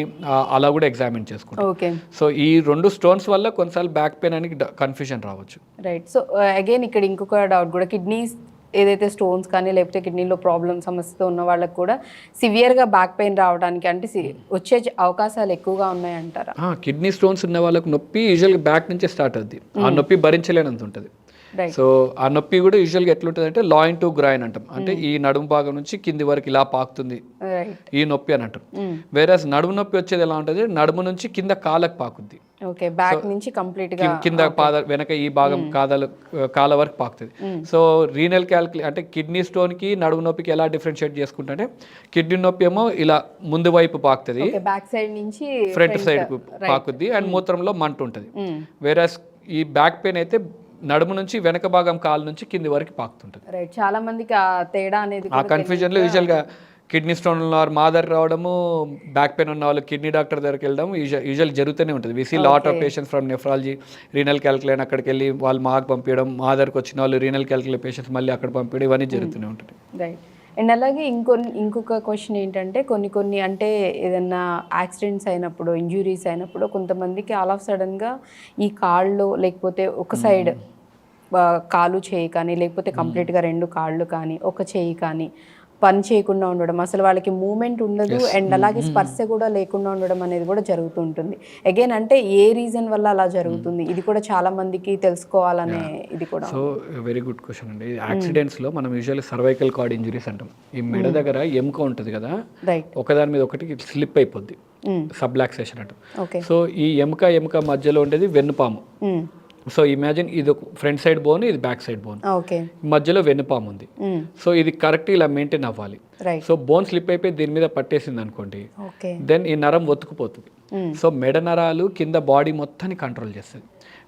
Speaker 4: అలా కూడా ఎగ్జామిన్ చేసుకుంటారు. సో ఈ 2 స్టోన్స్ వల్ల కొన్నిసార్లు బ్యాక్ పెయిన్ అని కన్ఫ్యూజన్ రావచ్చు.
Speaker 3: రైట్. సో అగైన్ ఇక్కడ ఇంకొక డౌట్ కూడా, కిడ్నీస్ ఏదైతే స్టోన్స్ కానీ లేకపోతే కిడ్నీలో ప్రాబ్లమ్ సమస్యతో ఉన్న వాళ్ళకి కూడా సివియర్గా బ్యాక్ పెయిన్ రావడానికి అంటే వచ్చే అవకాశాలు ఎక్కువగా ఉన్నాయంటారా?
Speaker 4: కిడ్నీ స్టోన్స్ ఉన్న వాళ్ళకి నొప్పి యూజువల్గా బ్యాక్ నుంచే స్టార్ట్ అవుద్ది. ఆ నొప్పి భరించలేనంత ఉంటుంది. సో ఆ నొప్పి కూడా యూజువల్గా ఎట్లుంటుంది అంటే లాయిన్ టు గ్రైన్ అంటాం, అంటే ఈ నడుము భాగం నుంచి కింది వరకు ఇలా పాకుతుంది ఈ నొప్పి అని అంటారు. వేరే నడుము నొప్పి వచ్చేది ఎలా ఉంటుంది, నడుము నుంచి కింద కాళ్ళకు పాకుద్ది.
Speaker 3: ఓకే, బ్యాక్ నుంచి కంప్లీట్ గా
Speaker 4: కింద పాద వెనక ఈ భాగం కాళ్ళ వరకు పాకుతుంది. సో రీనల్ అంటే కిడ్నీ స్టోన్ కి నడుము నొప్పికి ఎలా డిఫరెన్షియేట్ చేసుకుంటే, కిడ్నీ నొప్పి ఏమో ఇలా ముందు వైపు పాకుతుంది,
Speaker 3: బ్యాక్ సైడ్ నుంచి
Speaker 4: ఫ్రంట్ సైడ్ పాకుద్ది, అండ్ మూత్రంలో మంట ఉంటుంది. వేరే ఈ బ్యాక్ పెయిన్ అయితే నడుము నుంచి వెనక భాగం కాలు నుంచి కింది వరకు పాకుతుంటుంది.
Speaker 3: చాలా మందికి ఆ తేడా అనేది,
Speaker 4: ఆ కన్ఫ్యూజన్ లో యూజువల్గా కిడ్నీ స్టోన్ ఉన్న వారు మా దగ్గర రావడము, బ్యాక్ పెయిన్ ఉన్న వాళ్ళు కిడ్నీ డాక్టర్ దగ్గరికి వెళ్ళడం యూజువల్ జరుగుతూనే ఉంటుంది. We see lot of patients from nephrology, renal calculation అక్కడికి వెళ్ళి వాళ్ళు మాకు పంపించడం, మా దగ్గరకు వచ్చిన వాళ్ళు రీనల్ క్యాల్కులేషన్ పేషెంట్స్ మళ్ళీ అక్కడ పంపించడం, ఇవన్నీ జరుగుతూనే ఉంటుంది.
Speaker 3: రైట్. అండ్ అలాగే ఇంకొక క్వశ్చన్ ఏంటంటే, కొన్ని అంటే ఏదన్నా యాక్సిడెంట్స్ అయినప్పుడు, ఇంజురీస్ అయినప్పుడు కొంతమందికి ఆల్ ఆఫ్ సడన్గా ఈ కాళ్ళు లేకపోతే ఒక సైడ్ కాలు చేయి కానీ లేకపోతే కంప్లీట్గా 2 కాళ్ళు కానీ ఒక చేయి కానీ పని చేయకుండా ఉండడం, అసలు వాళ్ళకి మూమెంట్ ఉండదు, అండ్ అలాగే స్పర్శ కూడా లేకుండా ఉండడం అనేది కూడా జరుగుతూ ఉంటుంది. అగైన్ అంటే ఏ రీజన్ వల్ల అలా జరుగుతుంది, ఇది కూడా చాలా మందికి తెలుసుకోవాలనే ఇది కూడా.
Speaker 4: సో వెరీ గుడ్ క్వశ్చన్ అండి. యాక్సిడెంట్స్లో మనం యూజువల్లీ సర్వైకల్ కార్డ్ ఇంజరీస్ అంటాం. ఈ మెడ దగ్గర ఎముక ఉంటుంది కదా, ఒకదాని మీద ఒకటి స్లిప్ అయిపోద్ది, సబ్లాక్సేషన్ అంటాం. సో ఈ ఎముక మధ్యలో ఉండేది వెన్నుపాము. సో ఇమాజిన్ ఇది ఒక ఫ్రంట్ సైడ్ బోన్, ఇది బ్యాక్ సైడ్ బోన్, మధ్యలో వెన్నుపాము ఉంది. సో ఇది కరెక్ట్ ఇలా మెయింటైన్ అవ్వాలి. సో బోన్ స్లిప్ అయిపోయి దీని మీద పట్టేసింది అనుకోండి, దెన్ ఈ నరం ఒత్తుకుపోతుంది. సో మెడ నరాలు కింద బాడీ మొత్తాన్ని కంట్రోల్ చేస్తుంది.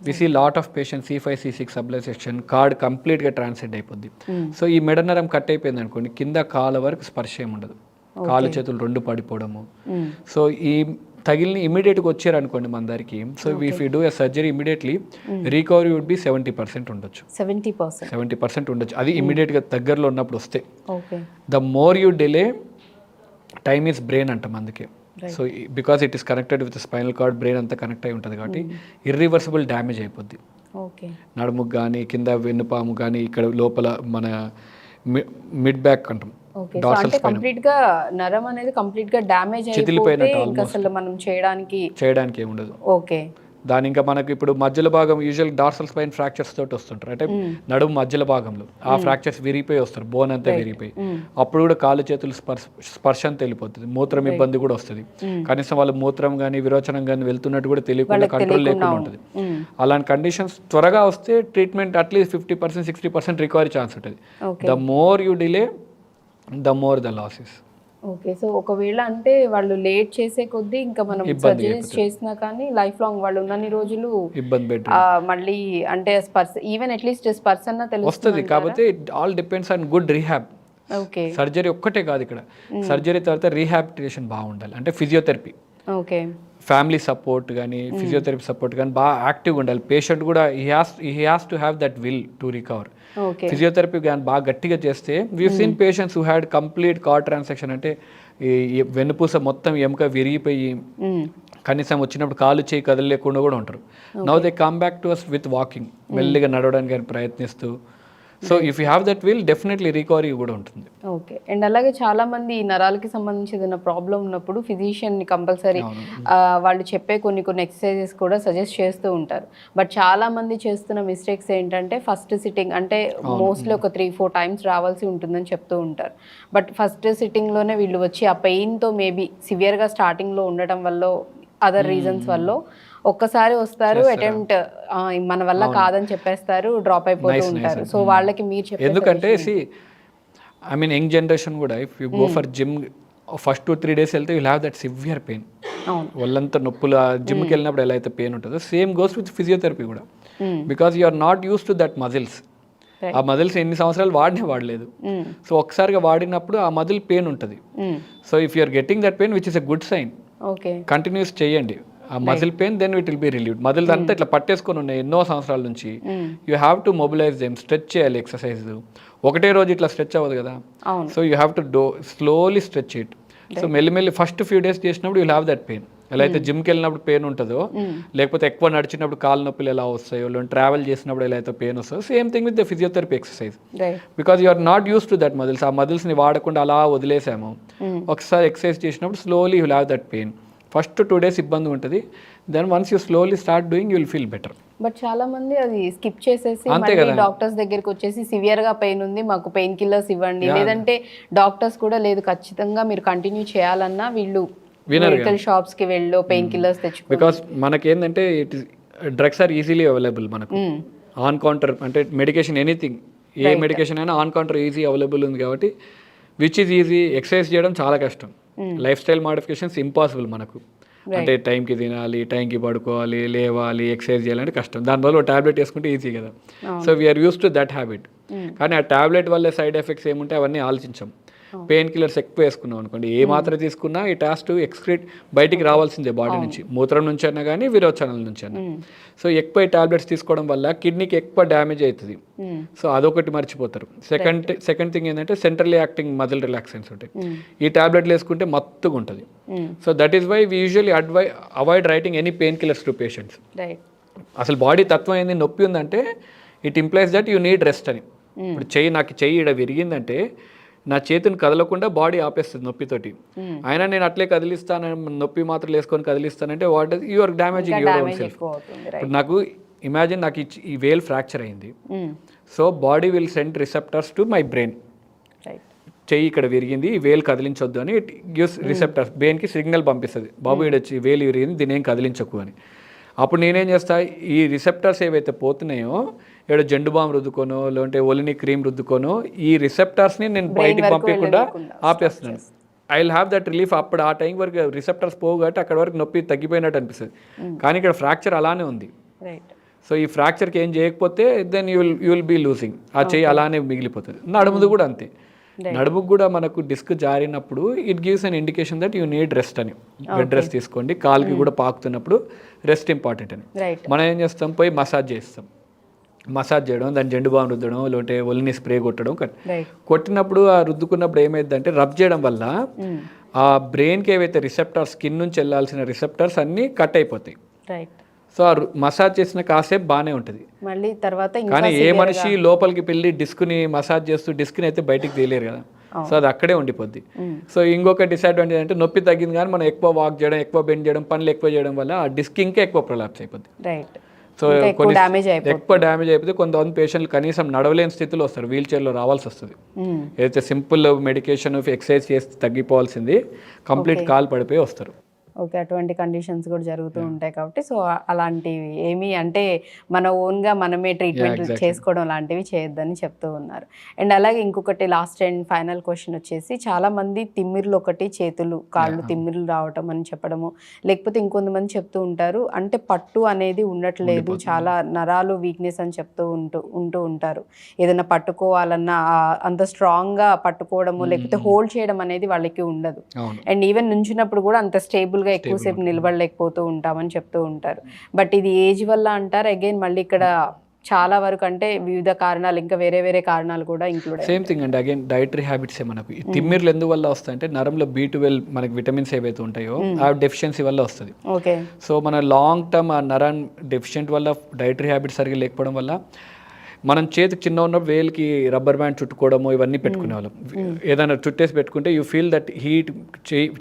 Speaker 4: We see lot of patients C5 C6 subluxation cord కంప్లీట్గా ట్రాన్సెండ్ అయిపోద్ది. సో ఈ మెడ నరం కట్ అయిపోయింది అనుకోండి, కింద కాళ్ళ వరకు స్పర్శ ఏమి ఉండదు, కాళ్ళు చేతులు 2 పడిపోవడము. సో ఈ తగిలిని ఇమీడియట్గా వచ్చారు అనుకోండి మన దగ్గరికి, so if you do a surgery immediately recovery would be 70% ఉండొచ్చు. 70% ఉండొచ్చు, అది ఇమీడియట్గా దగ్గరలో ఉన్నప్పుడు వస్తే. The more you delay time is brain అంటాం అందుకే. So because it is connected with spinal cord, brain అంతా కనెక్ట్ అయి ఉంటుంది కాబట్టి ఇర్రివర్సిబుల్ డ్యామేజ్ అయిపోద్ది. నడుముకు కానీ కింద వెన్నుపాము కానీ ఇక్కడ లోపల మన మిడ్ బ్యాక్ అంటాం,
Speaker 3: కంప్లీట్ గా నరం అనేది కంప్లీట్ గా డ్యామేజ్ అయిపోతే ఇంకా అసలు మనం చేయడానికి
Speaker 4: ఏముండదు.
Speaker 3: ఓకే,
Speaker 4: దాని ఇంకా మనకి ఇప్పుడు మధ్యలో భాగం యూజువల్ డార్సల్ స్పైన్ ఫ్రాక్చర్స్ తోటి వస్తుంటారు, అంటే నడుము మధ్యలో భాగంలో ఆ ఫ్రాక్చర్స్ విరిగిపోయి వస్తారు, బోన్ అంతా విరిగిపోయి. అప్పుడు కూడా కాళ్ళు చేతులు స్పర్శ అంతా వెళ్ళిపోతుంది, మూత్రం ఇబ్బంది కూడా వస్తుంది. కనీసం వాళ్ళు మూత్రం కానీ విరోచనం కానీ వెళ్తున్నట్టు కూడా తెలియకుండా కంట్రోల్ లేకుండా ఉంటుంది. అలాంటి కండిషన్స్ త్వరగా వస్తే ట్రీట్మెంట్ అట్లీస్ట్ 50% 60% రికవరీ ఛాన్స్ ఉంటుంది. The more you delay the more the losses.
Speaker 3: Okay. So ఒకవేళ అంటే వాళ్ళు లేట్ చేసే కొద్దీ ఇంకా మనం
Speaker 4: ఇబ్బంది
Speaker 3: సర్జరీస్ చేసినా కానీ లైఫ్ లాంగ్ వాళ్ళు ఉన్నన్ని రోజులు
Speaker 4: ఇబ్బంది పెట్టి
Speaker 3: మళ్ళీ అంటే స్పర్శ ఈవెన్ అట్లీస్ట్ స్పర్శ అన్న
Speaker 4: వస్తుంది.
Speaker 3: తెలుస్తుంది.
Speaker 4: కాకపోతే it all depends on good rehab.
Speaker 3: Okay.
Speaker 4: Surgery ఒక్కటే కాదు ఇక్కడ, సర్జరీ తర్వాత రీహాబిలిటేషన్ బాగుండాలి. అంటే ఫిజియోథెరపీ,
Speaker 3: ఓకే.
Speaker 4: ఫ్యామిలీ సపోర్ట్ కానీ ఫిజియోథెరపీ సపోర్ట్ కానీ బాగా యాక్టివ్గా ఉండాలి. పేషెంట్ కూడా he has to have that will to recover.
Speaker 3: Okay.
Speaker 4: Physiotherapy కానీ బాగా గట్టిగా చేస్తే we seen patients who had complete card transaction, అంటే ఈ వెన్నుపూస మొత్తం ఎముక విరిగిపోయి కనీసం వచ్చినప్పుడు కాలు చేయి కదలలేకుండా కూడా ఉంటారు. Now they come back to us with walking, మెల్లిగా నడవడానికి కానీ ప్రయత్నిస్తూ. So if you have that will definitely recovery కూడా ఉంటుంది.
Speaker 3: ఓకే. అండ్ అలాగే చాలా మంది ఈ నరాలకి సంబంధించి ఏదైనా ప్రాబ్లం ఉన్నప్పుడు ఫిజిషియన్ని కంపల్సరీ వాళ్ళు చెప్పే కొన్ని ఎక్సర్సైజెస్ కూడా సజెస్ట్ చేస్తూ ఉంటారు. బట్ చాలా మంది చేస్తున్న మిస్టేక్స్ ఏంటంటే ఫస్ట్ సిట్టింగ్ అంటే మోస్ట్లీ ఒక 3-4 టైమ్స్ రావాల్సి ఉంటుందని చెప్తూ ఉంటారు. బట్ ఫస్ట్ సిట్టింగ్లోనే వీళ్ళు వచ్చి ఆ పెయిన్తో మేబీ సివియర్గా స్టార్టింగ్లో ఉండటం వల్ల అదర్ రీజన్స్ వల్ల ఒక్కసారి వస్తారు, అటెంప్ట్ మన వల్ల కాదని చెప్పేస్తారు, డ్రాప్ అయిపోతూ ఉంటారు. సో వాళ్ళకి మీరు చెప్పే
Speaker 4: ఎందుకంటే ఐ మీన్ యంగ్ జనరేషన్ కూడా if you go for gym first 2-3 days వెళ్తే will have that severe pain. వాళ్ళంతా నొప్పులు, జిమ్కి వెళ్ళినప్పుడు ఎలా అయితే పెయిన్ ఉంటుందో సేమ్ గోస్ విత్ ఫిజియోథెరపీ కూడా. Because you are not use to that muscles. ఆ మజిల్స్ ఎన్ని సంవత్సరాలు వాడలేదు. సో ఒకసారిగా వాడినప్పుడు ఆ మజిల్ పెయిన్ ఉంటుంది. So if you are getting that pain which is a good sign, continues చేయండి ఆ muscle pain, then it will be relieved. Muscle అంతా ఇట్లా పట్టేసుకొని ఉన్నాయి ఎన్నో సంవత్సరాల నుంచి. You have to mobilise them, stretch చేయాలి. ఎక్సర్సైజ్ ఒకటే రోజు ఇట్లా స్ట్రెచ్ అవ్వదు కదా. So you have to slowly stretch it. So మెల్లి ఫస్ట్ ఫ్యూ డేస్ చేసినప్పుడు యూ హ్యావ్ దట్ పెయిన్. ఎలా అయితే జిమ్కి వెళ్ళినప్పుడు పెయిన్ ఉంటుందో, లేకపోతే ఎక్కువ నడిచినప్పుడు కాలు నొప్పులు ఎలా వస్తాయో, ట్రావెల్ చేసినప్పుడు ఎలా అయితే పెయిన్ వస్తుందో, same thing with the physiotherapy exercise. Because you are not use to that muscles. ఆ మజిల్స్ని వాడకుండా అలా వదిలేసాము. ఒకసారి ఎక్సర్సైజ్ చేసినప్పుడు slowly you have that pain. First 2 days ఇబ్బంది ఉంటుంది, then once you slowly start doing you will feel better.
Speaker 3: But చాలా మంది అది స్కిప్ చేసేసి డాక్టర్స్ దగ్గరికి వచ్చేసి సివియర్ గా పెయిన్ ఉంది, మాకు పెయిన్ కిల్లర్స్ ఇవ్వండి, లేదంటే డాక్టర్స్ కూడా లేదు ఖచ్చితంగా మీరు కంటిన్యూ చేయాలన్నా వీళ్ళు మెడికల్ షాప్స్ కి వెళ్ళి పెయిన్ కిల్లర్స్ తెచ్చుకో.
Speaker 4: బికాస్ మనకేంటంటే it is drugs are easily available మనకు. ఆన్ కౌంటర్ అంటే మెడికేషన్ ఎనీథింగ్, ఏ మెడికేషన్ అయినా ఆన్ కౌంటర్ ఈజీ అవైలబుల్ ఉంది కాబట్టి విచ్ ఈజ్ ఈజీ. ఎక్సర్సైజ్ చేయడం చాలా కష్టం. లైఫ్ స్టైల్ మాడిఫికేషన్స్ ఇంపాసిబుల్ మనకు. అంటే టైంకి తినాలి, టైంకి పడుకోవాలి, లేవాలి, ఎక్సర్సైజ్ చేయాలంటే కష్టం. దానివల్ల ఒక ట్యాబ్లెట్ వేసుకుంటే ఈజీ కదా. So we are use to that habit. కానీ ఆ ట్యాబ్లెట్ వల్ల సైడ్ ఎఫెక్ట్స్ ఏముంటే అవన్నీ ఆలోచించాం. పెయిన్ కిల్లర్స్ ఎక్కువ వేసుకున్నాం అనుకోండి, ఏ మాత్రం తీసుకున్నా ఇట్ హ్యాస్ టు ఎక్స్క్రీట్, బయటికి రావాల్సిందే బాడీ నుంచి, మూత్రం నుంచి అయినా కానీ విరోచనాల నుంచి అయినా. సో ఎక్కువ ఈ టాబ్లెట్స్ తీసుకోవడం వల్ల కిడ్నీకి ఎక్కువ డ్యామేజ్ అవుతుంది. సో అదొకటి మర్చిపోతారు. సెకండ్ థింగ్ ఏంటంటే సెంట్రల్లీ యాక్టింగ్ మజిల్ రిలాక్సెన్స్ ఉంటాయి. ఈ టాబ్లెట్లు వేసుకుంటే మత్తుగా ఉంటుంది. So that is why we usually avoid writing any pain killers to patients. అసలు బాడీ తత్వం ఏంది, నొప్పి ఉందంటే it implies that you need rest అని. ఇప్పుడు నాకు చెయ్యి ఇక్కడ విరిగిందంటే నా చేతిని కదలకుండా బాడీ ఆపేస్తుంది నొప్పితోటి. అయినా నేను అట్లే కదిలిస్తాను, నొప్పి మాత్రలు వేసుకొని కదిలిస్తానంటే what is your damaging your own self. ఇప్పుడు నాకు ఇమాజిన్ నాకు ఈ వేల్ ఫ్రాక్చర్ అయింది. So body will send receptors to my brain. చెయ్యి ఇక్కడ విరిగింది, ఈ వేలు కదిలించొద్దు అని ఇట్ గివ్స్ రిసెప్టర్స్, బ్రెయిన్కి సిగ్నల్ పంపిస్తుంది, బాబు ఈడొచ్చి వేలు విరిగింది దీని ఏం కదిలించకు అని. అప్పుడు నేనేం చేస్తా, ఈ రిసెప్టర్స్ ఏవైతే పోతున్నాయో ఇక్కడ జెండు బామ్ రుద్దుకోనో లేదంటే ఒలిని క్రీమ్ రుద్దుకోనో ఈ రిసెప్టర్స్ని నేను బయటికి పంపించకుండా ఆపేస్తున్నాను. I will have that relief. అప్పుడు ఆ టైం వరకు రిసెప్టర్స్ పోవు కాబట్టి అక్కడ వరకు నొప్పి తగ్గిపోయినట్టు అనిపిస్తుంది. కానీ ఇక్కడ ఫ్రాక్చర్ అలానే ఉంది. సో ఈ ఫ్రాక్చర్కి ఏం చేయకపోతే then you will be losing. ఆ చెయ్యి అలానే మిగిలిపోతుంది. నడుముది కూడా అంతే. నడుముకు కూడా మనకు డిస్క్ జారినప్పుడు it gives an indication that you need rest అని. బెడ్ రెస్ట్ తీసుకోండి. కాలుకి కూడా పాకుతున్నప్పుడు రెస్ట్ ఇంపార్టెంట్ అని. మనం ఏం చేస్తాం, పోయి మసాజ్ చేస్తాం. మసాజ్ చేయడం, దాన్ని జెండు బామ్ రుద్దడం, లేదంటే ఒలిని స్ప్రే కొట్టడం. కొట్టినప్పుడు ఆ రుద్దుకున్నప్పుడు ఏమైందంటే రబ్ చేయడం వల్ల ఆ బ్రెయిన్కి ఏవైతే రిసెప్టర్స్, స్కిన్ నుంచి వెళ్ళాల్సిన రిసెప్టర్స్ అన్నీ కట్ అయిపోతాయి. సో ఆ మసాజ్ చేసిన కాసేపు బాగానే ఉంటుంది.
Speaker 3: మళ్ళీ తర్వాత
Speaker 4: కానీ ఏ మనిషి లోపలికి వెళ్ళి డిస్క్ని మసాజ్ చేస్తూ డిస్క్ని అయితే బయటికి తీయలేరు కదా. సో అది అక్కడే ఉండిపోద్ది. సో ఇంకొక డిసడ్వాంటేజ్ అంటే నొప్పి తగ్గింది కానీ మనం ఎక్కువ వాక్ చేయడం, ఎక్కువ బెండ్ చేయడం, పనులు ఎక్కువ చేయడం వల్ల ఆ డిస్క్ ఇంకా ఎక్కువ ప్రొలాప్స్ అయిపోద్ది. సో కొన్ని ఎక్కువ డ్యామేజ్ అయిపోతే కొంతమంది పేషెంట్లు కనీసం నడవలేని స్థితిలో వస్తారు, వీల్ చైర్లో రావాల్సి వస్తుంది. ఏదైతే సింపుల్ మెడికేషన్ ఎక్సర్సైజ్ చేసి తగ్గిపోవాల్సింది కంప్లీట్ కాలు పడిపోయి వస్తారు.
Speaker 3: ఓకే, అటువంటి కండిషన్స్ కూడా జరుగుతూ ఉంటాయి కాబట్టి సో అలాంటివి ఏమీ అంటే మన ఓన్గా మనమే ట్రీట్మెంట్
Speaker 4: exactly.
Speaker 3: చేసుకోవడం లాంటివి చేయొద్దని చెప్తూ ఉన్నారు. అండ్ అలాగే ఇంకొకటి లాస్ట్ అండ్ ఫైనల్ క్వశ్చన్ వచ్చేసి చాలామంది తిమ్మిర్లు ఒకటి చేతులు కాళ్ళు తిమ్మిర్లు రావటం అని చెప్పడము, లేకపోతే ఇంకొంతమంది చెప్తూ ఉంటారు అంటే పట్టు అనేది ఉండట్లేదు, చాలా నరాలు వీక్నెస్ అని చెప్తూ ఉంటూ ఉంటారు. ఏదైనా పట్టుకోవాలన్నా అంత స్ట్రాంగ్గా పట్టుకోవడము లేకపోతే హోల్డ్ చేయడం అనేది వాళ్ళకి ఉండదు. అండ్ ఈవెన్ నుంచినప్పుడు కూడా అంత స్టేబుల్గా ఎక్కువసేపు నిలబడలేకపోతూ ఉంటామని చెప్తూ ఉంటారు. బట్ ఇది ఏజ్ వల్ల అంటారు. అగైన్ మళ్ళీ ఇక్కడ చాలా వరకు అంటే వివిధ కారణాలు ఇంకా వేరే వేరే కారణాలు కూడా ఇంక్లూడ్
Speaker 4: సేమ్ థింగ్ అండి. అగైన్ డైటరీ హ్యాబిట్స్ మనకు ఈ తిమ్మిర్లు ఎందువల్ల వస్తాయంటే నరంలో B12 మనకి విటమిన్స్ ఏవైతే ఉంటాయో ఆ డెఫిషియన్సీ వల్ల వస్తుంది.
Speaker 3: ఓకే,
Speaker 4: సో మన లాంగ్ టర్మ్ ఆ నరం డెఫిషియెంట్ వల్ల డైటరీ హ్యాబిట్స్ సరిగ్గా లేకపోవడం వల్ల మనం చేతికి చిన్న ఉన్నప్పుడు వేలికి రబ్బర్ బ్యాండ్ చుట్టుకోవడము ఇవన్నీ పెట్టుకునే వాళ్ళం. ఏదైనా చుట్టేసి పెట్టుకుంటే యూ ఫీల్ దట్ హీట్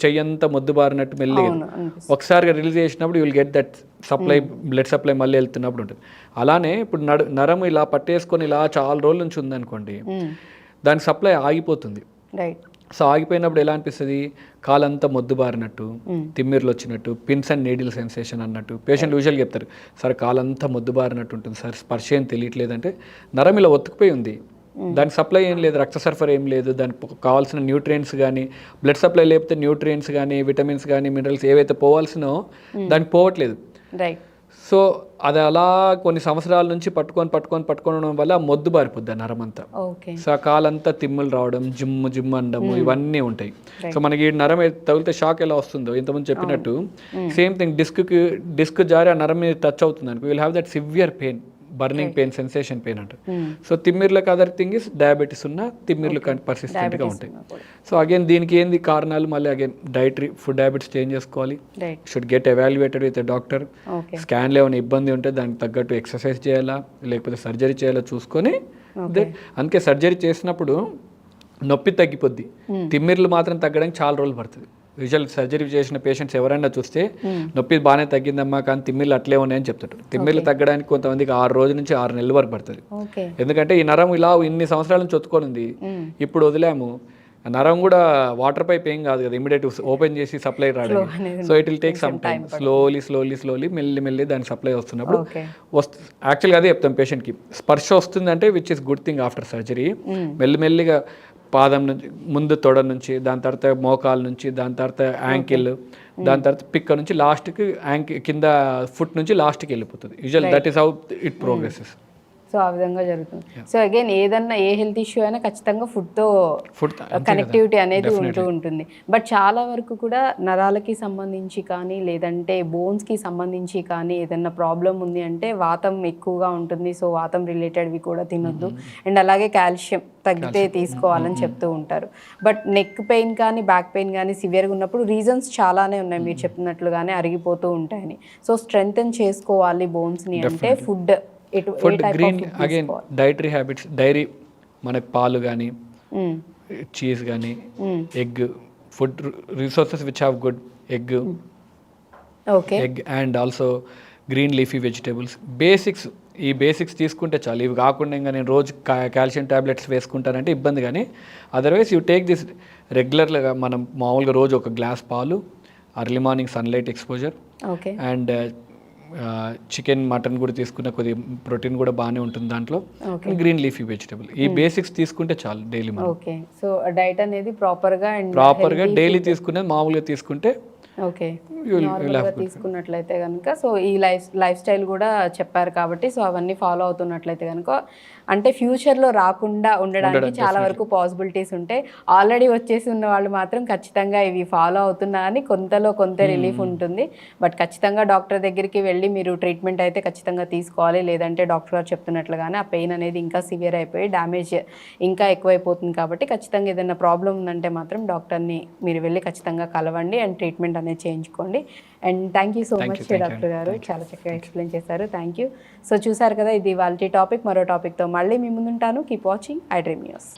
Speaker 4: చెయ్యంతా మొద్దుబారినట్టు మెల్లిగా ఒకసారిగా రిలీజ్ చేసినప్పుడు you will get that supply blood supply మళ్ళీ వెళ్తున్నప్పుడు ఉంటుంది. అలానే ఇప్పుడు నరం ఇలా పట్టేసుకొని ఇలా చాలా రోజుల నుంచి ఉందనుకోండి, దానికి సప్లై ఆగిపోతుంది. సో ఆగిపోయినప్పుడు ఎలా అనిపిస్తుంది, కాలంతా మొద్దుబారినట్టు, తిమ్మిర్లు వచ్చినట్టు, పిన్స్ అండ్ నీడిల్ సెన్సేషన్ అన్నట్టు. పేషెంట్ యూజువల్గా చెప్తారు, సార్ కాలంతా మొద్దుబారినట్టు ఉంటుంది సార్, స్పర్శ ఏం తెలియట్లేదు. అంటే నరం ఇలా ఒత్తుకుపోయి ఉంది, దానికి సప్లై ఏం లేదు, రక్త సరఫరా ఏం లేదు, దానికి కావాల్సిన న్యూట్రియంట్స్ కానీ బ్లడ్ సప్లై లేకపోతే న్యూట్రియంట్స్ కానీ విటమిన్స్ కానీ మినరల్స్ ఏవైతే పోవాల్సినో దానికి పోవట్లేదు. సో అది అలా కొన్ని సంవత్సరాల నుంచి పట్టుకోవడం వల్ల మొద్దు బారిపోద్ది నరమంతా. సో ఆ కాలంతా తిమ్ములు రావడం, జిమ్ అనడము ఇవన్నీ ఉంటాయి. సో మనకి నరం తగిలితే షాక్ ఎలా వస్తుందో ఇంతకుముందు చెప్పినట్టు సేమ్ థింగ్ డిస్క్ జారి ఆ నరం మీద టచ్ అవుతుంది అనుకో, will have that severe pain, burning pain, sensation pain అంట. సో తిమ్మిర్లకు అదర్ థింగ్ ఇస్ డయాబెటీస్ ఉన్న తిమ్మిర్లు పర్సిస్టెంట్గా ఉంటాయి. సో అగైన్ దీనికి ఏంది కారణాలు, మళ్ళీ again dietary food habits change చేసుకోవాలి, should get evaluated with doctor. స్కాన్లో ఏమైనా ఇబ్బంది ఉంటే దానికి తగ్గట్టు ఎక్సర్సైజ్ చేయాలా లేకపోతే సర్జరీ చేయాలా చూసుకొని, అందుకే సర్జరీ చేసినప్పుడు నొప్పి తగ్గిపోద్ది, తిమ్మిర్లు మాత్రం తగ్గడానికి చాలా రోజులు పడుతుంది. యూజువల్ సర్జరీ చేసిన పేషెంట్స్ ఎవరైనా చూస్తే నొప్పి బాగానే తగ్గిందమ్మా కానీ తిమ్మిర్లు అట్లే ఉన్నాయని చెప్తారు. తిమ్మిర్లు తగ్గడానికి కొంతమందికి 6 రోజుల నుంచి 6 నెలల వరకు పడుతుంది. ఎందుకంటే ఈ నరం ఇలా ఇన్ని సంవత్సరాల నుంచి ఒత్తుకోనుంది, ఇప్పుడు వదిలాము, నరం కూడా వాటర్ పైప్ ఏం కాదు కదా, ఇమీడియట్ ఓపెన్ చేసి సప్లై రావడం. So it will take some time, slowly మెల్లి దానికి సప్లై వస్తున్నప్పుడు యాక్చువల్గా అదే చెప్తాం పేషెంట్కి, స్పర్శ వస్తుందంటే which is good thing after surgery. మెల్లిమెల్లిగా పాదం నుంచి, ముందు తొడ నుంచి, దాని తర్వాత మోకాల నుంచి, దాని తర్వాత యాంకిల్, దాని తర్వాత పిక్క నుంచి లాస్ట్కి కింద ఫుట్ నుంచి లాస్ట్కి వెళ్ళిపోతుంది. Usual that is how it progresses.
Speaker 3: So ఆ విధంగా జరుగుతుంది. సో అగైన్ ఏదన్నా ఏ హెల్త్ ఇష్యూ అయినా ఖచ్చితంగా ఫుడ్తో కనెక్టివిటీ అనేది ఉంటుంది. బట్ చాలా వరకు కూడా నరాలకి సంబంధించి కానీ లేదంటే బోన్స్కి సంబంధించి కానీ ఏదన్నా ప్రాబ్లం ఉంది అంటే వాతం ఎక్కువగా ఉంటుంది. సో వాతం రిలేటెడ్వి కూడా తినొద్దు. అండ్ అలాగే కాల్షియం తగ్గితే తీసుకోవాలని చెప్తూ ఉంటారు. బట్ నెక్ పెయిన్ కానీ బ్యాక్ పెయిన్ కానీ సివియర్గా ఉన్నప్పుడు రీజన్స్ చాలానే ఉన్నాయి, మీరు చెప్పినట్లుగానే అరిగిపోతూ ఉంటాయని. సో స్ట్రెంగ్తెన్ చేసుకోవాలి బోన్స్ని అంటే food
Speaker 4: green again dietary habits, dairy మనకు పాలు కానీ చీజ్ కానీ egg, food resources which have good egg and also green leafy vegetables. ఈ బేసిక్స్ తీసుకుంటే చాలు. ఇవి కాకుండా ఇంకా నేను రోజు కాల్షియం టాబ్లెట్స్ వేసుకుంటానంటే ఇబ్బంది, కానీ అదర్వైజ్ యూ టేక్ దిస్ రెగ్యులర్గా. మనం మామూలుగా రోజు ఒక గ్లాస్ పాలు, early morning sunlight exposure, and chicken mutton కూడా తీసుకున్న కొద్ది ప్రోటీన్ కూడా బాగానే ఉంటుంది దాంట్లో, గ్రీన్ లీఫీ వెజిటబుల్. ఈ బేసిక్స్ తీసుకుంటే చాలు డైలీ.
Speaker 3: ఓకే, సో డైట్ అనేది ప్రాపర్గా
Speaker 4: డైలీ తీసుకునేది మామూలుగా తీసుకుంటే
Speaker 3: తీసుకున్నట్లయితే కనుక, సో ఈ లైఫ్ స్టైల్ కూడా చెప్పారు కాబట్టి సో అవన్నీ ఫాలో అవుతున్నట్లయితే కనుక అంటే ఫ్యూచర్లో రాకుండా ఉండడానికి చాలా వరకు పాసిబిలిటీస్ ఉంటాయి. ఆల్రెడీ వచ్చేసి ఉన్న వాళ్ళు మాత్రం ఖచ్చితంగా ఇవి ఫాలో అవుతున్నా అని కొంతలో కొంత రిలీఫ్ ఉంటుంది. బట్ ఖచ్చితంగా డాక్టర్ దగ్గరికి వెళ్ళి మీరు ట్రీట్మెంట్ అయితే ఖచ్చితంగా తీసుకోవాలి. లేదంటే డాక్టర్ గారు చెప్తున్నట్లుగానే ఆ పెయిన్ అనేది ఇంకా సివియర్ అయిపోయి డ్యామేజ్ ఇంకా ఎక్కువైపోతుంది. కాబట్టి ఖచ్చితంగా ఏదైనా ప్రాబ్లం ఉందంటే మాత్రం డాక్టర్ని మీరు వెళ్ళి ఖచ్చితంగా కలవండి అండ్ ట్రీట్మెంట్ అనేది చేయించుకోండి. And thank you so much doctor గారు, చాలా చక్కగా ఎక్స్ప్లెయిన్ చేశారు. Thank you. సో చూసారు కదా, ఇది వాళ్ళ టాపిక్. మరో టాపిక్తో మళ్ళీ మీ ముందుంటాను. Keep watching I dream news.